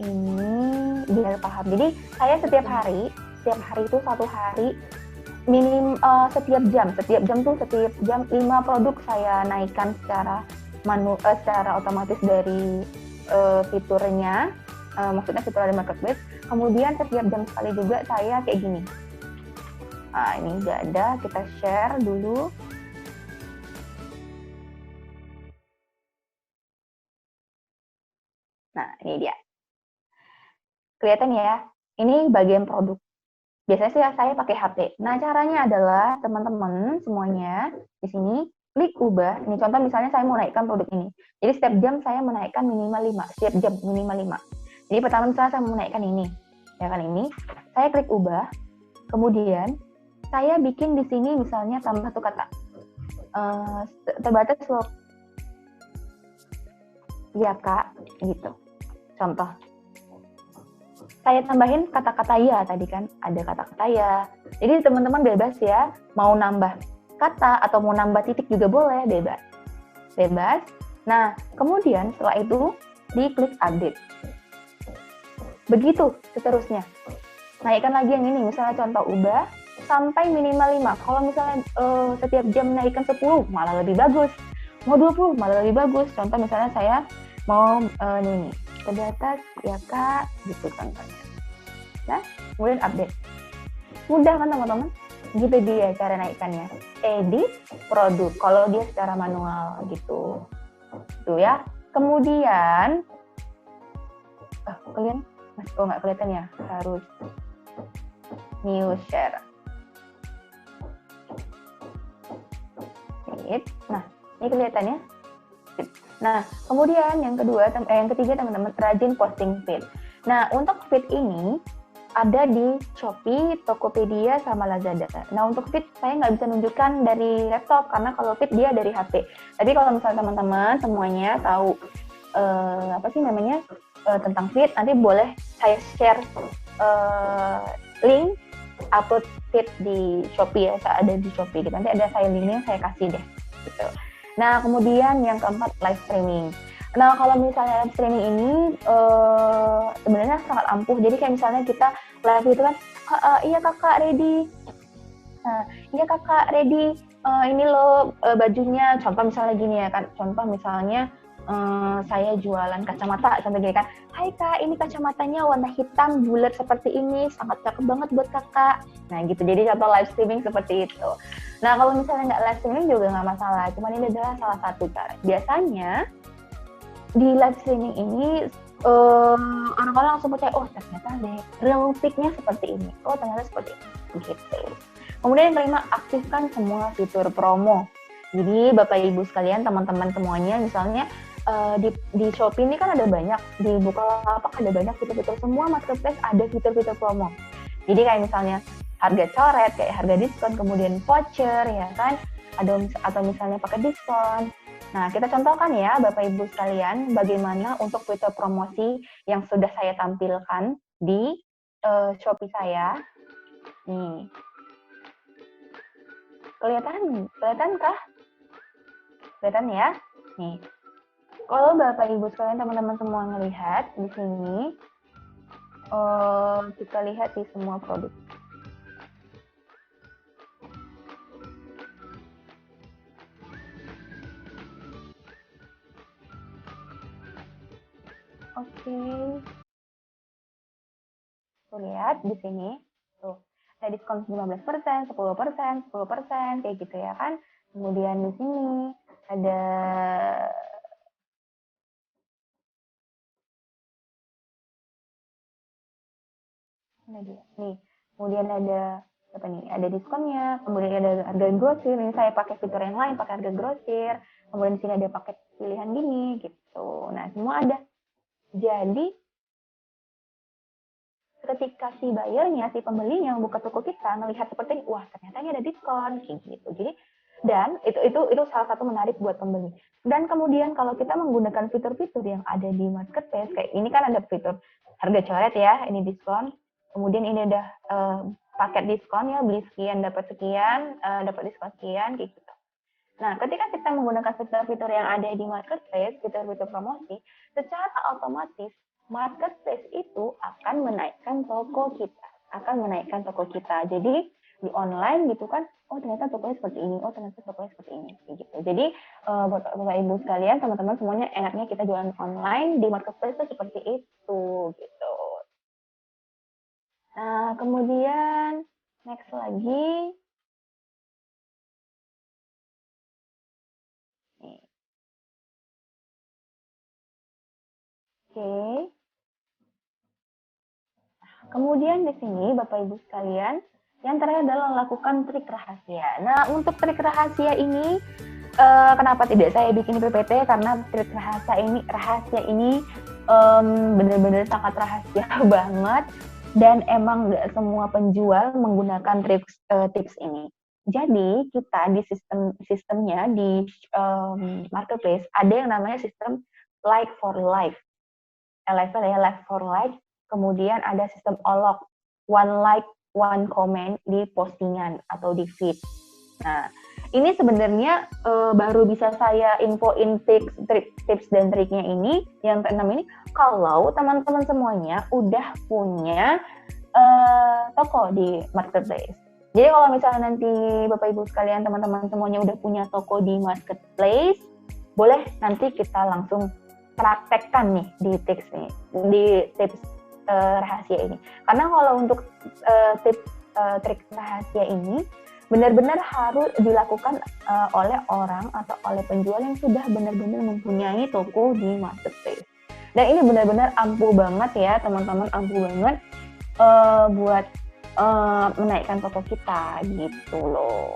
Ini biar paham. Jadi saya setiap hari itu 1 hari setiap jam 5 produk saya naikkan secara otomatis dari fiturnya, maksudnya fitur dari marketplace. Kemudian setiap jam sekali juga saya kayak gini. Nah, ini udah ada, kita share dulu. Nah, ini dia. Kelihatan ya, ini bagian produk. Biasanya sih saya pakai HP. Nah, caranya adalah teman-teman semuanya di sini klik ubah. Ini contoh misalnya saya mau naikkan produk ini. Jadi setiap jam saya menaikkan minimal 5. Setiap jam minimal 5. Jadi pertama misalnya saya mau menaikkan ini. Ya kan ini. Saya klik ubah. Kemudian saya bikin di sini misalnya tambah 1 kata. Terbatas loh. Ya Kak, gitu. Contoh. Saya tambahin kata-kata ya tadi kan. Ada kata-kata ya. Jadi teman-teman bebas ya. Mau nambah kata atau mau nambah titik juga boleh, bebas. Nah, kemudian setelah itu diklik update. Begitu seterusnya. Naikkan lagi yang ini, misalnya contoh ubah sampai minimal 5. Kalau misalnya setiap jam naikkan 10 malah lebih bagus. Mau 20 malah lebih bagus. Contoh misalnya saya mau ini terbatas ya Kak, gitu contohnya. Nah, kemudian update. Mudah kan teman-teman? Gitu dia cara naikkannya. Edit produk kalau dia secara manual gitu. Itu ya. Kemudian kalian nggak kelihatan ya, harus new share. Nah, ini kelihatannya. Nah, kemudian yang ketiga teman-teman, rajin posting feed. Nah, untuk feed ini ada di Shopee, Tokopedia, sama Lazada. Nah, untuk feed saya nggak bisa nunjukkan dari laptop, karena kalau feed dia dari HP. Tapi kalau misalnya teman-teman semuanya tahu tentang feed, nanti boleh saya share link upload feed di Shopee ya, saya ada di Shopee. Nanti ada saya linknya, saya kasih deh. Gitu. Nah, kemudian yang keempat, live streaming. Nah, kalau misalnya live streaming ini sebenarnya sangat ampuh. Jadi kayak misalnya kita live itu kan, iya kakak ready. Iya kakak ready. Ini loh bajunya. Contoh misalnya gini ya kan. Contoh misalnya saya jualan kacamata. Contoh gini kan. Hai kak, ini kacamatanya warna hitam bulat seperti ini. Sangat cakep banget buat kakak. Nah gitu. Jadi contoh live streaming seperti itu. Nah, kalau misalnya nggak live streaming juga nggak masalah. Cuman ini adalah salah satu cara. Biasanya di live streaming ini orang-orang langsung percaya, oh ternyata real pic-nya seperti ini, oh ternyata seperti ini, gitu. Kemudian yang kelima, aktifkan semua fitur promo. Jadi Bapak Ibu sekalian, teman-teman semuanya, misalnya di Shopee ini kan ada banyak, di Bukalapak ada banyak fitur-fitur, semua marketplace ada fitur-fitur promo. Jadi kayak misalnya harga coret, kayak harga diskon, kemudian voucher, ya kan, atau misalnya pakai diskon. Nah, kita contohkan ya Bapak Ibu sekalian, bagaimana untuk fitur promosi yang sudah saya tampilkan di Shopee saya. Nih, kelihatan kah? Kelihatan ya? Nih, kalau Bapak Ibu sekalian, teman-teman semua ngelihat di sini, kita lihat di semua produk. Oke. Tuh lihat di sini. Tuh, ada diskon 15%, 10%, 10%, kayak gitu ya kan. Kemudian di sini ada nih. Kemudian ada apa nih? Ada diskonnya, kemudian ada harga grosir. Ini saya pakai fitur yang lain, pakai harga grosir. Kemudian di sini ada paket pilihan gini gitu. Nah, semua ada. Jadi ketika si buyernya, si pembelinya membuka toko kita, melihat seperti ini, wah ternyata ini ada diskon, kayak gitu. Jadi dan itu salah satu menarik buat pembeli. Dan kemudian kalau kita menggunakan fitur-fitur yang ada di marketplace, kayak ini kan ada fitur harga coret ya, ini diskon. Kemudian ini ada paket diskon ya, beli sekian dapat sekian, dapat diskon sekian, kayak gitu. Nah, ketika kita menggunakan fitur-fitur yang ada di marketplace, fitur-fitur promosi, secara otomatis marketplace itu akan menaikkan toko kita. Jadi di online gitu kan, oh ternyata tokonya seperti ini, oh ternyata tokonya seperti ini, gitu. Jadi buat Bapak Ibu sekalian, teman-teman semuanya, enaknya kita jualan online di marketplace itu seperti itu, gitu. Nah, kemudian next lagi. Oke. Kemudian di sini Bapak Ibu sekalian, yang terakhir adalah lakukan trik rahasia. Nah, untuk trik rahasia ini kenapa tidak saya bikin PPT, karena trik rahasia ini benar-benar sangat rahasia banget, dan emang nggak semua penjual menggunakan tips ini. Jadi kita di sistemnya di marketplace ada yang namanya sistem like for like. LFL ya, like for like. Kemudian ada sistem olok, one like, one comment di postingan atau di feed. Nah, ini sebenarnya baru bisa saya infoin tips dan triknya ini, yang keenam ini, kalau teman-teman semuanya udah punya toko di marketplace. Jadi kalau misalnya nanti Bapak Ibu sekalian, teman-teman semuanya udah punya toko di marketplace, boleh nanti kita langsung praktekkan nih di tips rahasia ini. Karena kalau untuk trik rahasia ini benar-benar harus dilakukan oleh orang atau oleh penjual yang sudah benar-benar mempunyai toko di marketplace. Dan ini benar-benar ampuh banget ya teman-teman, ampuh banget buat menaikkan toko kita gitu loh.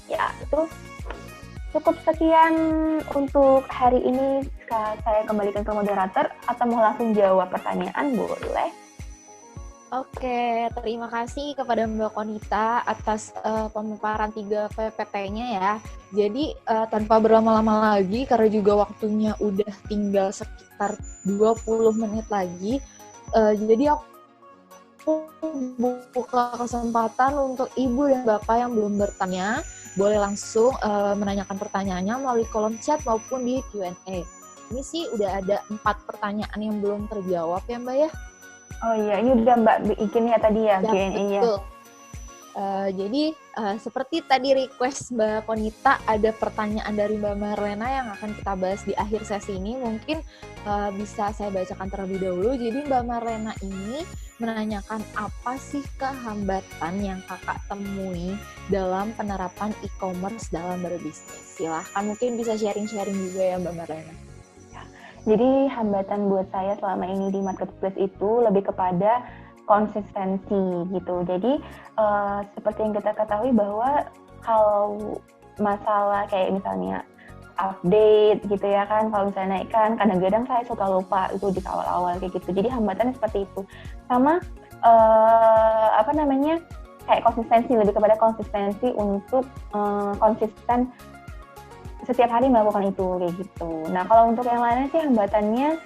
Ya, itu cukup sekian untuk hari ini. Saya kembalikan ke moderator, atau mau langsung jawab pertanyaan boleh. Oke, terima kasih kepada Mbak Konita atas pemaparan 3 PPT-nya ya. Jadi tanpa berlama-lama lagi, karena juga waktunya udah tinggal sekitar 20 menit lagi, jadi aku buka kesempatan untuk Ibu dan Bapak yang belum bertanya, boleh langsung menanyakan pertanyaannya melalui kolom chat maupun di Q&A. Ini sih udah ada 4 pertanyaan yang belum terjawab ya Mbak ya. Oh iya, ini udah Mbak bikin ya tadi ya, Q&A ya. Betul. Jadi seperti tadi request Mbak Konita, ada pertanyaan dari Mbak Marlena yang akan kita bahas di akhir sesi ini. Mungkin bisa saya bacakan terlebih dahulu. Jadi Mbak Marlena ini menanyakan apa sih kehambatan yang kakak temui dalam penerapan e-commerce dalam berbisnis. Silahkan, mungkin bisa sharing-sharing juga ya Mbak Marlena. Jadi hambatan buat saya selama ini di marketplace itu lebih kepada konsistensi gitu. Jadi seperti yang kita ketahui bahwa kalau masalah kayak misalnya update gitu ya kan, kalau misalnya naik kan kadang-kadang saya suka lupa itu di awal-awal kayak gitu. Jadi hambatannya seperti itu. Sama apa namanya, kayak konsistensi, lebih kepada konsistensi untuk konsisten setiap hari melakukan itu kayak gitu. Nah kalau untuk yang lainnya sih hambatannya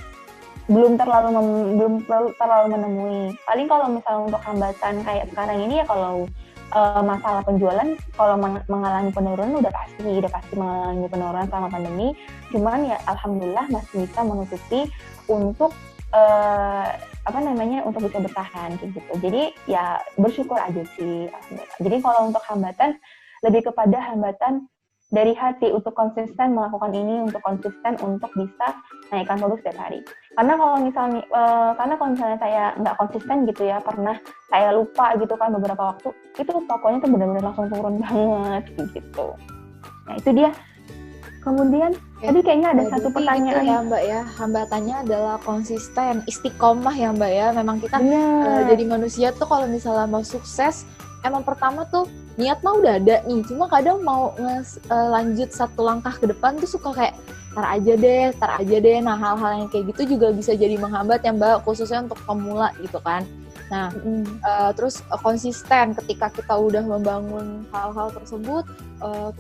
belum terlalu menemui. Paling kalau misalnya untuk hambatan kayak sekarang ini ya kalau masalah penjualan, kalau mengalami penurunan udah pasti mengalami penurunan selama pandemi. Cuman ya alhamdulillah masih bisa menutupi untuk apa namanya, untuk bisa bertahan kayak gitu. Jadi ya bersyukur aja sih. Jadi kalau untuk hambatan lebih kepada hambatan dari hati untuk konsisten melakukan ini, untuk konsisten untuk bisa naikkan produk setiap hari. Karena kalau misalnya saya nggak konsisten gitu ya, pernah saya lupa gitu kan beberapa waktu, itu tokonya tuh benar-benar langsung turun banget gitu. Nah itu dia. Kemudian tadi kayaknya ada satu pertanyaan gitu ya Mbak ya, hambatannya adalah konsisten, istiqomah ya Mbak ya. Memang kita jadi manusia tuh kalau misalnya mau sukses, emang pertama tuh niat mah udah ada nih, cuma kadang mau lanjut satu langkah ke depan tuh suka kayak tar aja deh. Nah hal-hal yang kayak gitu juga bisa jadi menghambat ya Mbak, khususnya untuk pemula gitu kan. Nah terus konsisten ketika kita udah membangun hal-hal tersebut,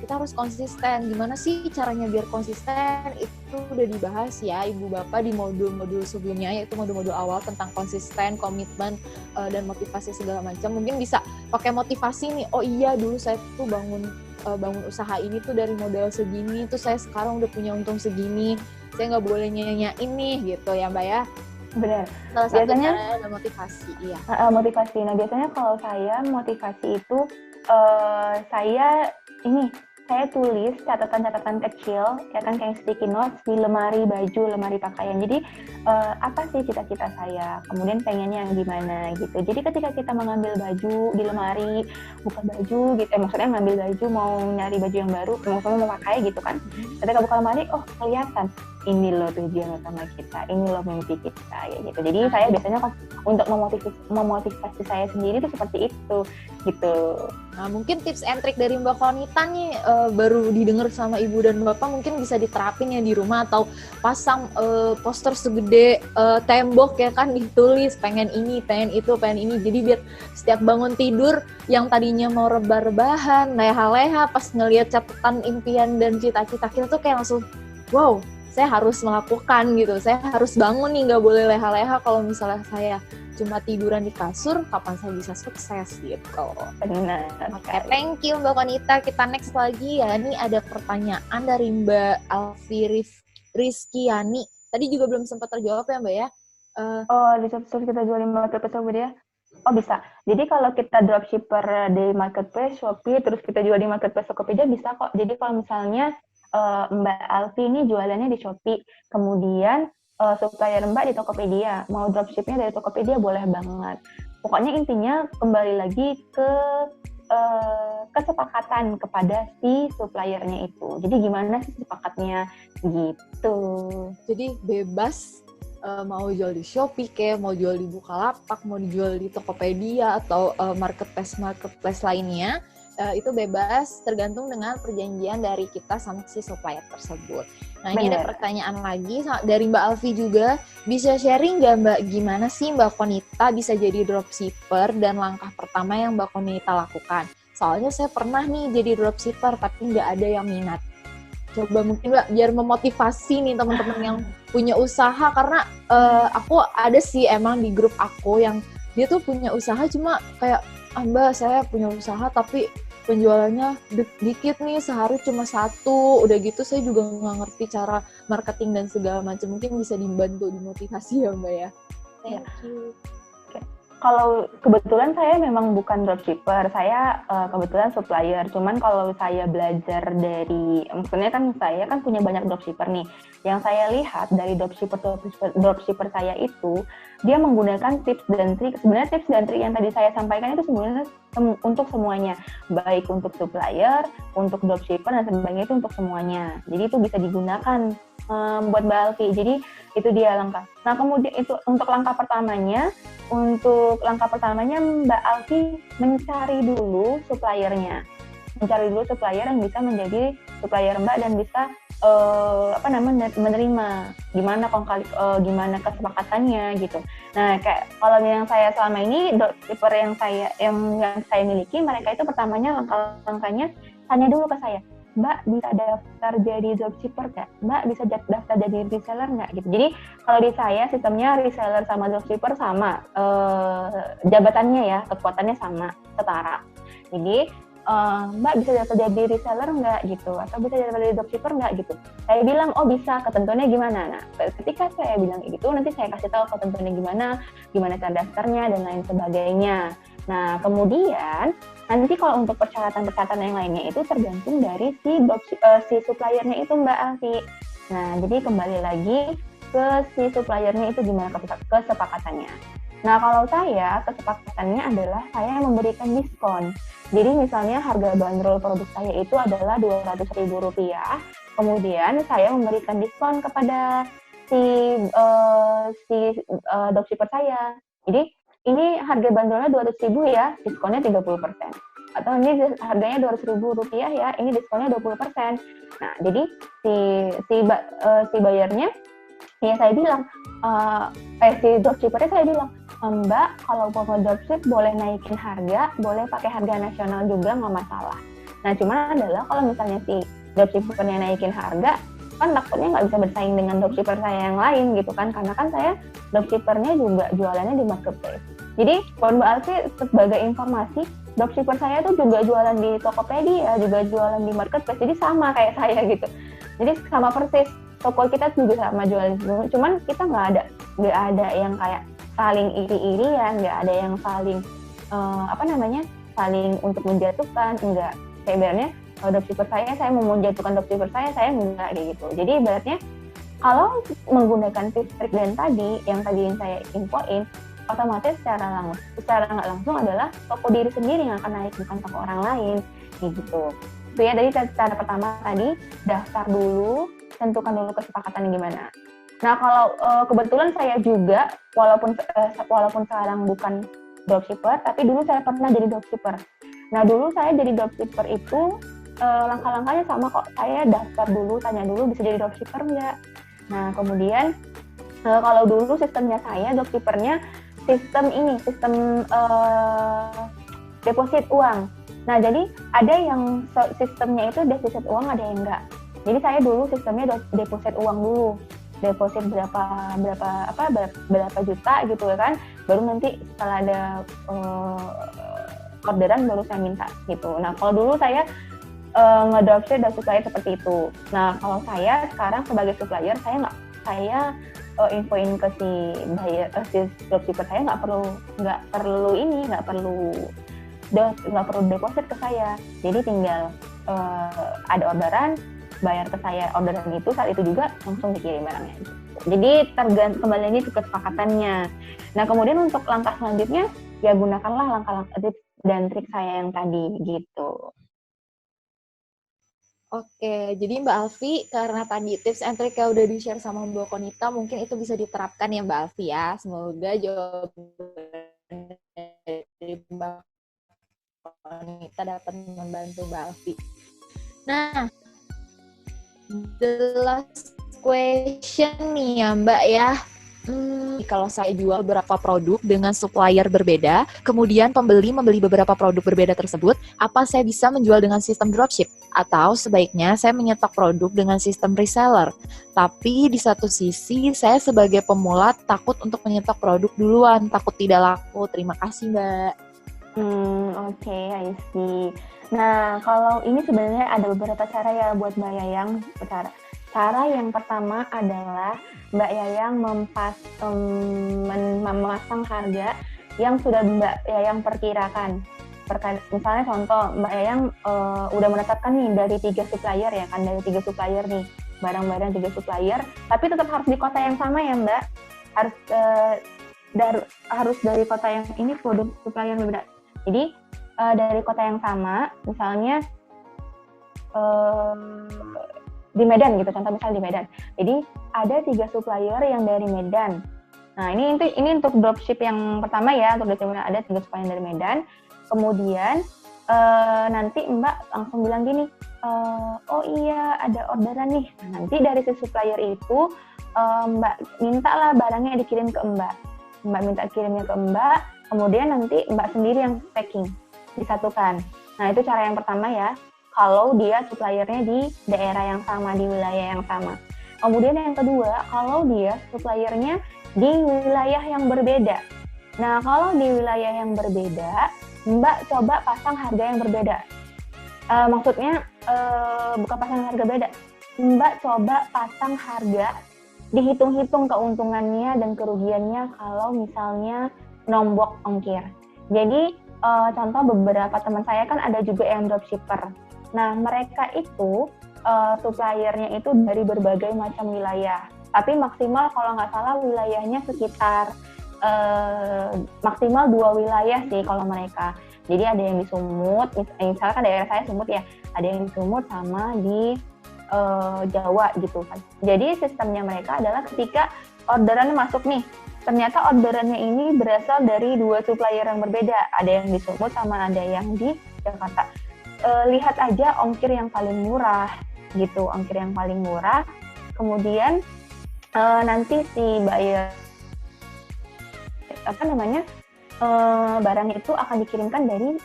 kita harus konsisten. Gimana sih caranya biar konsisten? Itu udah dibahas ya Ibu Bapak di modul-modul sebelumnya, yaitu modul-modul awal tentang konsisten, komitmen, dan motivasi segala macam. Mungkin bisa pakai motivasi nih, oh iya dulu saya tuh bangun usaha ini tuh dari modal segini, tuh saya sekarang udah punya untung segini, saya nggak boleh nyanyain nih gitu ya Mbak ya. Benar. Salah satu caranya ada motivasi, iya. Motivasi. Nah biasanya kalau saya motivasi itu saya tulis catatan-catatan kecil ya kan, kayak sticky notes di lemari baju, lemari pakaian. Jadi apa sih cita-cita saya, kemudian pengennya yang gimana gitu. Jadi ketika kita mengambil baju di lemari, buka baju gitu, maksudnya ngambil baju, mau nyari baju yang baru, maksudnya mau pakai gitu kan, ketika buka lemari, oh kelihatan ini loh tujuan utama kita, ini loh mimpi kita ya gitu. Jadi saya biasanya untuk memotivasi saya sendiri itu seperti itu gitu. Nah mungkin tips and trick dari Mbak Konita nih baru didengar sama Ibu dan Bapak, mungkin bisa diterapin ya di rumah, atau pasang poster segede tembok ya kan, ditulis pengen ini, pengen itu, pengen ini. Jadi biar setiap bangun tidur yang tadinya mau rebah-rebahan, leha-leha, pas ngelihat catatan impian dan cita-cita kita tuh kayak langsung wow, saya harus melakukan gitu, saya harus bangun nih, nggak boleh leha-leha. Kalau misalnya saya cuma tiduran di kasur, kapan saya bisa sukses gitu. Benar. Oke, thank you Mbak Konita. Kita next lagi ya. Ini ada pertanyaan dari Mbak Alfi Rizkyani. Tadi juga belum sempat terjawab ya Mbak ya. Di Shopee kita jual di marketplace ya? Oh bisa. Jadi kalau kita dropshipper di marketplace Shopee, terus kita jual di marketplace Tokopedia bisa kok. Jadi kalau misalnya Mbak Alfi ini jualannya di Shopee, kemudian supplier Mbak di Tokopedia, mau dropshipnya dari Tokopedia boleh banget. Pokoknya intinya kembali lagi ke kesepakatan kepada si suppliernya itu. Jadi gimana sih sepakatnya gitu. Jadi bebas mau jual di Shopee kayak, mau jual di Bukalapak, mau dijual di Tokopedia atau marketplace lainnya. Itu bebas, tergantung dengan perjanjian dari kita sama si supplier tersebut. Nah ini ada pertanyaan lagi dari Mbak Alfi juga, bisa sharing nggak Mbak, gimana sih Mbak Konita bisa jadi dropshipper dan langkah pertama yang Mbak Konita lakukan? Soalnya saya pernah nih jadi dropshipper tapi nggak ada yang minat. Coba mungkin Mbak biar memotivasi nih teman-teman yang punya usaha, karena aku ada sih emang di grup aku yang dia tuh punya usaha, cuma kayak Mbak saya punya usaha tapi penjualannya dikit nih, sehari cuma 1, udah gitu saya juga nggak ngerti cara marketing dan segala macam. Mungkin bisa dibantu, dimotivasi ya Mbak ya. Thank you. Kalau kebetulan saya memang bukan dropshipper, saya kebetulan supplier. Cuman kalau saya belajar dari, maksudnya kan saya kan punya banyak dropshipper nih. Yang saya lihat dari dropshipper saya itu, dia menggunakan tips dan trik. Sebenarnya tips dan trik yang tadi saya sampaikan itu sebenarnya untuk semuanya, baik untuk supplier, untuk dropshipper dan sebagainya, itu untuk semuanya. Jadi itu bisa digunakan buat Mbak Alfi. Jadi itu dia langkah. Nah kemudian itu untuk langkah pertamanya Mbak Alfi mencari dulu suppliernya, yang bisa menjadi supplier Mbak dan bisa menerima gimana kesepakatannya gitu. Nah kayak kalau yang saya selama ini dropshipper yang saya miliki, mereka itu pertamanya langkahnya tanya dulu ke saya, Mbak bisa daftar jadi dropshipper nggak? Mbak bisa daftar jadi reseller nggak? Gitu. Jadi kalau di saya sistemnya reseller sama dropshipper sama, jabatannya ya, kekuatannya sama, setara. Jadi Mbak bisa daftar jadi reseller nggak gitu, atau bisa daftar jadi dropshipper nggak gitu. Saya bilang, oh bisa, ketentuannya gimana. Nah, ketika saya bilang gitu, nanti saya kasih tahu ketentuannya gimana cara daftarnya, dan lain sebagainya. Nah, kemudian nanti kalau untuk persyaratan-persyaratan yang lainnya itu tergantung dari si suppliernya itu Mbak Alfi. Nah, jadi kembali lagi ke si suppliernya itu gimana kesepakatannya. Nah, kalau saya, kesepakatannya adalah saya memberikan diskon. Jadi misalnya harga bandrol produk saya itu adalah Rp200.000, kemudian saya memberikan diskon kepada si dropshipper saya. Jadi ini harga bandrolnya 200.000 ya, diskonnya 30%. Atau ini harganya Rp200.000 ya, ini diskonnya 20%. Nah, jadi si bayarnya, ya saya bilang, si dropshippernya saya bilang, Mbak, kalau mau dropship boleh naikin harga, boleh pakai harga nasional juga, nggak masalah. Nah, cuma adalah kalau misalnya si dropshippernya naikin harga, kan takutnya nggak bisa bersaing dengan dropshipper saya yang lain gitu kan, karena kan saya dropshippernya juga jualannya di marketplace. Jadi, buat Mbak Alfi, sebagai informasi, dropshipper saya tuh juga jualan di Tokopedia, juga jualan di marketplace, jadi sama kayak saya gitu. Jadi sama persis, toko kita juga sama jualan, cuman kita nggak ada yang kayak saling iri-irian, nggak ada yang saling saling untuk menjatuhkan, enggak. Kayak ibaratnya kalau dropshipper saya mau menjatuhkan dropshipper saya enggak kayak gitu. Jadi ibaratnya kalau menggunakan tips trik dan yang saya infoin, otomatis secara nggak langsung adalah toko diri sendiri yang akan naik, bukan toko orang lain kayak gitu. Itu ya, dari cara pertama tadi, daftar dulu, tentukan dulu kesepakatannya gimana. Nah, kalau kebetulan saya juga, walaupun sekarang bukan dropshipper, tapi dulu saya pernah jadi dropshipper. Nah, dulu saya jadi dropshipper itu langkah-langkahnya sama kok. Saya daftar dulu, tanya dulu bisa jadi dropshipper nggak. Nah, kemudian kalau dulu sistemnya saya, dropshippernya sistem deposit uang. Nah, jadi ada yang sistemnya itu deposit uang, ada yang enggak. Jadi saya dulu sistemnya deposit uang dulu. Deposit berapa juta gitu kan, baru nanti setelah ada orderan baru saya minta gitu. Nah, kalau dulu saya ngedropship dan supplier seperti itu. Nah, kalau saya sekarang sebagai supplier, saya infoin ke si dropshipper saya nggak perlu deposit ke saya. Jadi tinggal ada orderan, bayar ke saya orderan itu, saat itu juga langsung dikirim barangnya. Jadi kembali lagi ke kesepakatannya. Nah, kemudian untuk langkah selanjutnya, ya gunakanlah langkah-langkah tips dan trik saya yang tadi gitu. Oke, jadi Mbak Alfi, karena tadi tips and trick-nya udah di-share sama Mbak Konita, mungkin itu bisa diterapkan ya Mbak Alfi ya. Semoga jawaban dari Mbak Konita dapat membantu Mbak Alfi. Nah, the last question nih ya Mbak ya. Kalau saya jual beberapa produk dengan supplier berbeda, kemudian pembeli membeli beberapa produk berbeda tersebut, apa saya bisa menjual dengan sistem dropship? Atau sebaiknya saya menyetok produk dengan sistem reseller? Tapi di satu sisi, saya sebagai pemula takut untuk menyetok produk duluan, takut tidak laku. Terima kasih Mbak. Oke, I see. Nah, kalau ini sebenarnya ada beberapa cara ya buat Mbak Yayang. Cara yang pertama adalah Mbak Yayang memasang harga yang sudah Mbak Yayang perkirakan. Misalnya contoh, Mbak Yayang udah menetapkan nih dari 3 supplier ya kan, dari 3 supplier nih, barang-barang 3 supplier, tapi tetap harus di kota yang sama ya Mbak. Harus dari kota yang ini, produk supplier berbeda. Jadi dari kota yang sama, misalnya di Medan gitu, contoh misalnya di Medan. Jadi ada 3 supplier yang dari Medan. Nah ini untuk dropship yang pertama ya, untuk dropship ada 3 supplier dari Medan. Kemudian nanti Mbak langsung bilang gini, oh iya ada orderan nih. Nah, nanti dari si supplier itu Mbak mintalah barangnya dikirim ke Mbak. Mbak minta kirimnya ke Mbak, kemudian nanti Mbak sendiri yang packing, disatukan. Nah itu cara yang pertama ya, kalau dia suppliernya di daerah yang sama, di wilayah yang sama. Kemudian yang kedua, kalau dia suppliernya di wilayah yang berbeda. Nah kalau di wilayah yang berbeda, Mbak coba pasang harga yang berbeda. Maksudnya bukan pasang harga beda, Mbak coba pasang harga, dihitung-hitung keuntungannya dan kerugiannya kalau misalnya nombok ongkir. Jadi contoh beberapa teman saya kan ada juga yang dropshipper. Nah mereka itu suppliernya itu dari berbagai macam wilayah. Tapi maksimal kalau nggak salah wilayahnya sekitar maksimal 2 wilayah sih kalau mereka. Jadi ada yang di Sumut, misalkan daerah saya Sumut ya, ada yang di Sumut sama di Jawa gitu kan. Jadi sistemnya mereka adalah ketika orderan masuk nih, ternyata orderannya ini berasal dari 2 supplier yang berbeda, ada yang di Sumut sama ada yang di Jakarta. Lihat aja ongkir yang paling murah gitu, ongkir yang paling murah. Kemudian nanti si buyer barang itu akan dikirimkan dari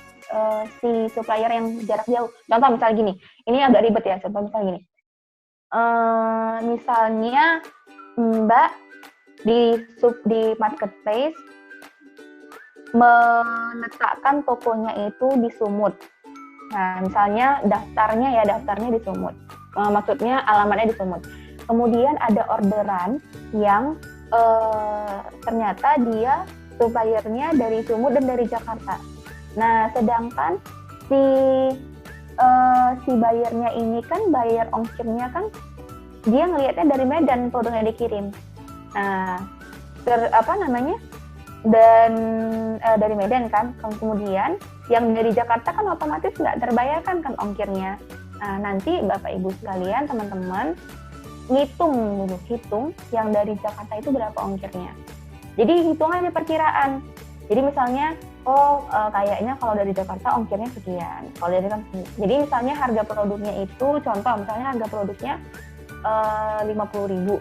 si supplier yang jarak jauh. Contoh misalnya gini, ini agak ribet ya, contoh misalnya gini. Misalnya Mbak di marketplace meletakkan tokonya itu di Sumut. Nah, misalnya daftarnya di Sumut. Maksudnya alamatnya di Sumut. Kemudian ada orderan yang ternyata dia suppliernya dari Sumut dan dari Jakarta. Nah, sedangkan si bayarnya ini kan bayar ongkirnya kan dia ngelihatnya dari Medan produknya dikirim. Nah, dari Medan kan. Kemudian yang dari Jakarta kan otomatis nggak terbayarkan kan ongkirnya. Nah, nanti Bapak Ibu sekalian, teman-teman, hitung yang dari Jakarta itu berapa ongkirnya. Jadi hitungannya perkiraan. Jadi misalnya, kayaknya kalau dari Jakarta ongkirnya sekian. Jadi misalnya harga produknya itu, contoh misalnya harga produknya 50.000.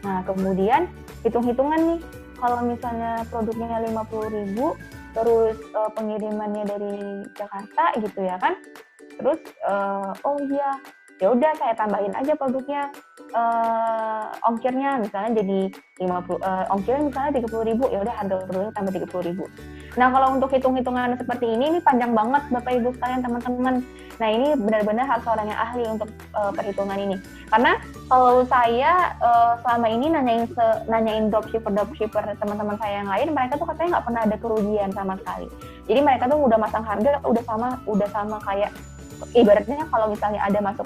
Nah kemudian hitung-hitungan nih, kalau misalnya produknya 50.000, terus pengirimannya dari Jakarta gitu ya kan. Terus ya udah saya tambahin aja produknya, ongkirnya misalnya jadi 50, ongkirnya misalnya 30.000, ya udah harga produknya tambah 30.000. Nah kalau untuk hitung-hitungan seperti ini panjang banget Bapak Ibu sekalian, teman-teman. Nah ini benar-benar harus orang yang ahli untuk perhitungan ini. Karena kalau saya selama ini nanyain dropshipper teman-teman saya yang lain, mereka tuh katanya nggak pernah ada kerugian sama sekali. Jadi mereka tuh udah masang harga udah sama kayak ibaratnya kalau misalnya ada masuk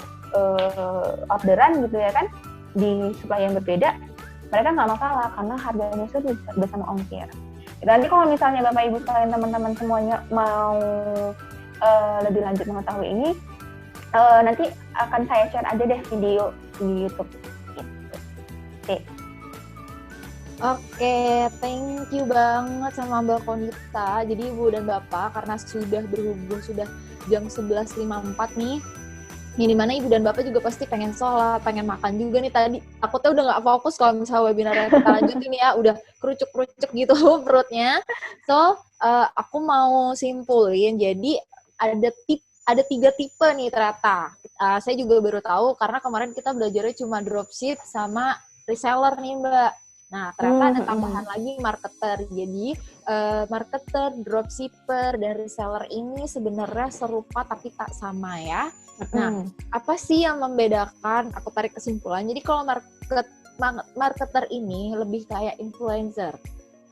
orderan gitu ya kan di supply yang berbeda, mereka nggak masalah karena harganya itu bersama ongkir. Nanti kalau misalnya Bapak Ibu sekalian, teman-teman semuanya mau lebih lanjut mengetahui ini, nanti akan saya share aja deh video di YouTube. Gitu. Oke, thank you banget sama Mbak Konita. Jadi Ibu dan Bapak, karena sudah berhubung sudah jam 11.54 nih, ini mana Ibu dan Bapak juga pasti pengen sholat, pengen makan juga nih tadi. Takutnya udah nggak fokus kalau misalnya webinarnya kita lanjutin ya, udah kerucuk-kerucuk gitu perutnya. So, aku mau simpulin, jadi ada 3 tipe nih ternyata. Saya juga baru tahu karena kemarin kita belajarnya cuma dropship sama reseller nih Mbak. Nah, ternyata ada tambahan lagi marketer. Jadi, marketer, dropshipper, dan reseller ini sebenarnya serupa tapi tak sama ya. Nah, apa sih yang membedakan? Aku tarik kesimpulan. Jadi, kalau marketer ini lebih kayak influencer.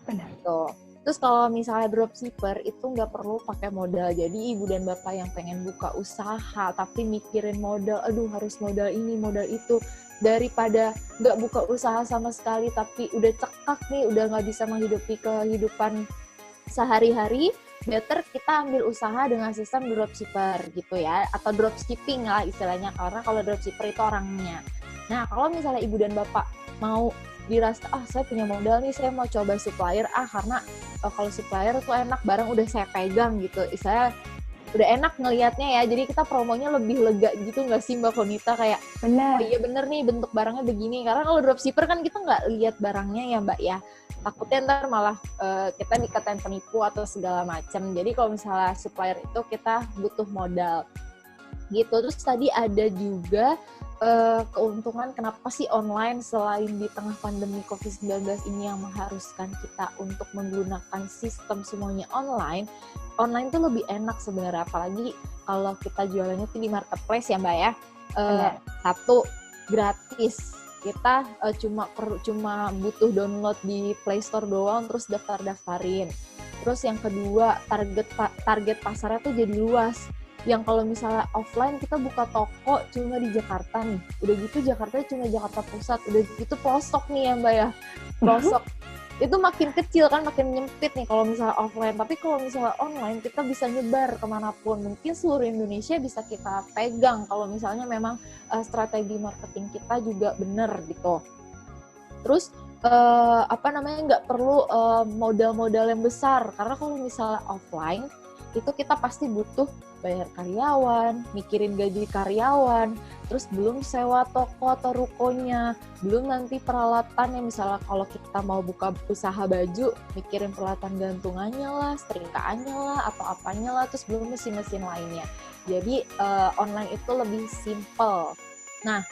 Benar. Tuh. Terus kalau misalnya dropshipper itu nggak perlu pakai modal. Jadi ibu dan bapak yang pengen buka usaha tapi mikirin modal, aduh harus modal ini, modal itu, daripada nggak buka usaha sama sekali tapi udah cekak nih, udah nggak bisa menghidupi kehidupan sehari-hari, better kita ambil usaha dengan sistem dropshipper gitu ya, atau dropshipping lah istilahnya, karena kalau dropshipper itu orangnya. Nah, kalau misalnya ibu dan bapak mau dirasa, saya punya modal nih, saya mau coba supplier, karena kalau supplier tuh enak, barang udah saya pegang gitu, saya udah enak ngelihatnya ya, jadi kita promonya lebih lega gitu nggak sih Mbak Konita, kayak Benar. oh iya bener nih bentuk barangnya begini, karena kalau dropshipper kan kita nggak lihat barangnya ya Mbak ya, takutnya ntar malah kita dikatain penipu atau segala macam. Jadi kalau misalnya supplier itu kita butuh modal gitu. Terus tadi ada juga keuntungan kenapa sih online selain di tengah pandemi COVID-19 ini yang mengharuskan kita untuk menggunakan sistem semuanya online. Online tuh lebih enak sebenarnya, apalagi kalau kita jualannya tuh di marketplace ya Mbak ya. Satu, gratis. Kita cuma butuh download di Play Store doang, terus daftarin. Terus yang kedua, target pasarnya tuh jadi luas. Yang kalau misalnya offline kita buka toko cuma di Jakarta nih, udah gitu Jakarta cuma Jakarta Pusat, udah gitu pelosok nih ya Mbak ya, pelosok itu makin kecil kan, makin nyempit nih kalau misalnya offline. Tapi kalau misalnya online kita bisa nyebar kemanapun, mungkin seluruh Indonesia bisa kita pegang kalau misalnya memang strategi marketing kita juga bener gitu. Terus nggak perlu modal-modal yang besar, karena kalau misalnya offline itu kita pasti butuh bayar karyawan, mikirin gaji karyawan, terus belum sewa toko atau rukonya, belum nanti peralatan yang misalnya kalau kita mau buka usaha baju, mikirin peralatan gantungannya lah, setrikaannya lah, atau apanya lah, terus belum mesin-mesin lainnya. Jadi online itu lebih simple. Nah,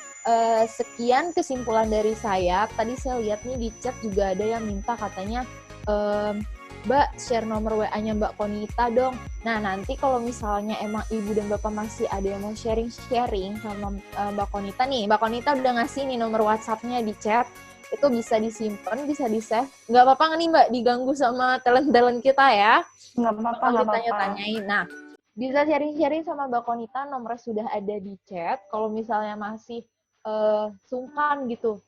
sekian kesimpulan dari saya. Tadi saya lihat nih di chat juga ada yang minta katanya, Mbak, share nomor WA-nya Mbak Konita dong. Nah, nanti kalau misalnya emang ibu dan bapak masih ada yang mau sharing-sharing sama Mbak Konita nih, Mbak Konita udah ngasih nih nomor WhatsApp-nya di chat, itu bisa disimpan, bisa di-save. Nggak apa-apa nih Mbak, diganggu sama talent-talent kita ya. Nggak apa-apa, Bakal nggak apa-apa. ditanya-tanyain. Nah, bisa sharing-sharing sama Mbak Konita, nomornya sudah ada di chat. Kalau misalnya masih sungkan gitu,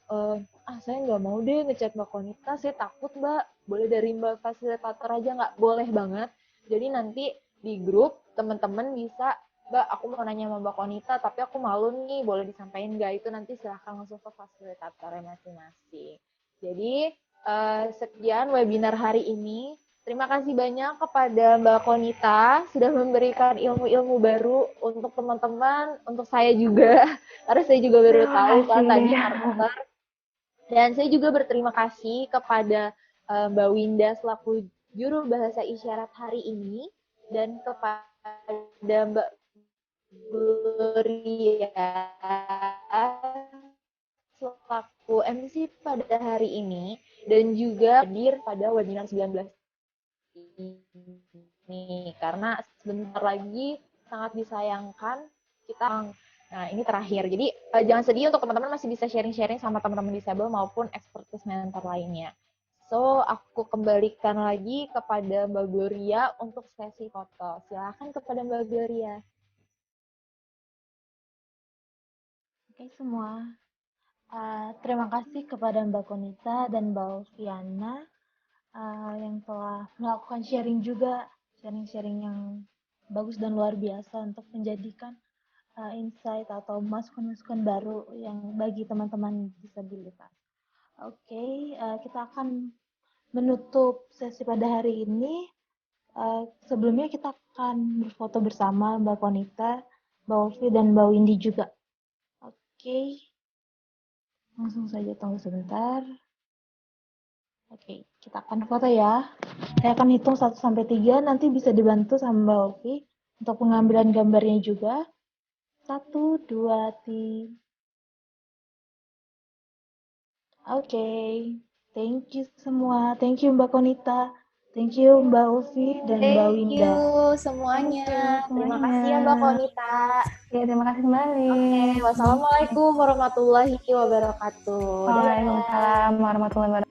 saya nggak mau deh ngechat Mbak Konita, saya takut Mbak, boleh dari Mbak fasilitator aja nggak? Boleh banget. Jadi nanti di grup teman-teman bisa, Mbak aku mau nanya sama Mbak Konita tapi aku malu nih, boleh disampaikan nggak? Itu nanti silahkan langsung ke fasilitatornya masing-masing. Jadi sekian webinar hari ini. Terima kasih banyak kepada Mbak Konita sudah memberikan ilmu-ilmu baru untuk teman-teman, untuk saya juga, karena saya juga baru tahu kan tadi marketer. Dan saya juga berterima kasih kepada Mbak Winda selaku juru bahasa isyarat hari ini, dan kepada Mbak Gloria selaku MC pada hari ini, dan juga hadir pada webinar 19 ini, karena sebentar lagi sangat disayangkan kita. Nah, ini terakhir. Jadi jangan sedih, untuk teman-teman masih bisa sharing-sharing sama teman-teman disable maupun expertise mentor lainnya. So, aku kembalikan lagi kepada Mbak Gloria untuk sesi foto. Silakan kepada Mbak Gloria. Oke semua, terima kasih kepada Mbak Konita dan Mbak Ulfiana yang telah melakukan sharing juga, sharing-sharing yang bagus dan luar biasa untuk menjadikan insight atau masukan-masukan baru yang bagi teman-teman disabilitas. Oke, kita akan menutup sesi pada hari ini. Sebelumnya kita akan berfoto bersama Mbak Konita, Mbak Ulfi, dan Mbak Windy juga. Oke, langsung saja tunggu sebentar. Oke, kita akan foto ya. Saya akan hitung 1-3, nanti bisa dibantu sama Mbak Ulfi untuk pengambilan gambarnya juga. 1, 2, 3. Oke, thank you semua. Thank you Mbak Konita. Thank you Mbak Ulfi dan Mbak Winda. Thank you semuanya. Terima kasih ya Mbak Konita. Ya, terima kasih kembali. Oke, wassalamualaikum warahmatullahi wabarakatuh. Waalaikumsalam warahmatullahi wabarakatuh.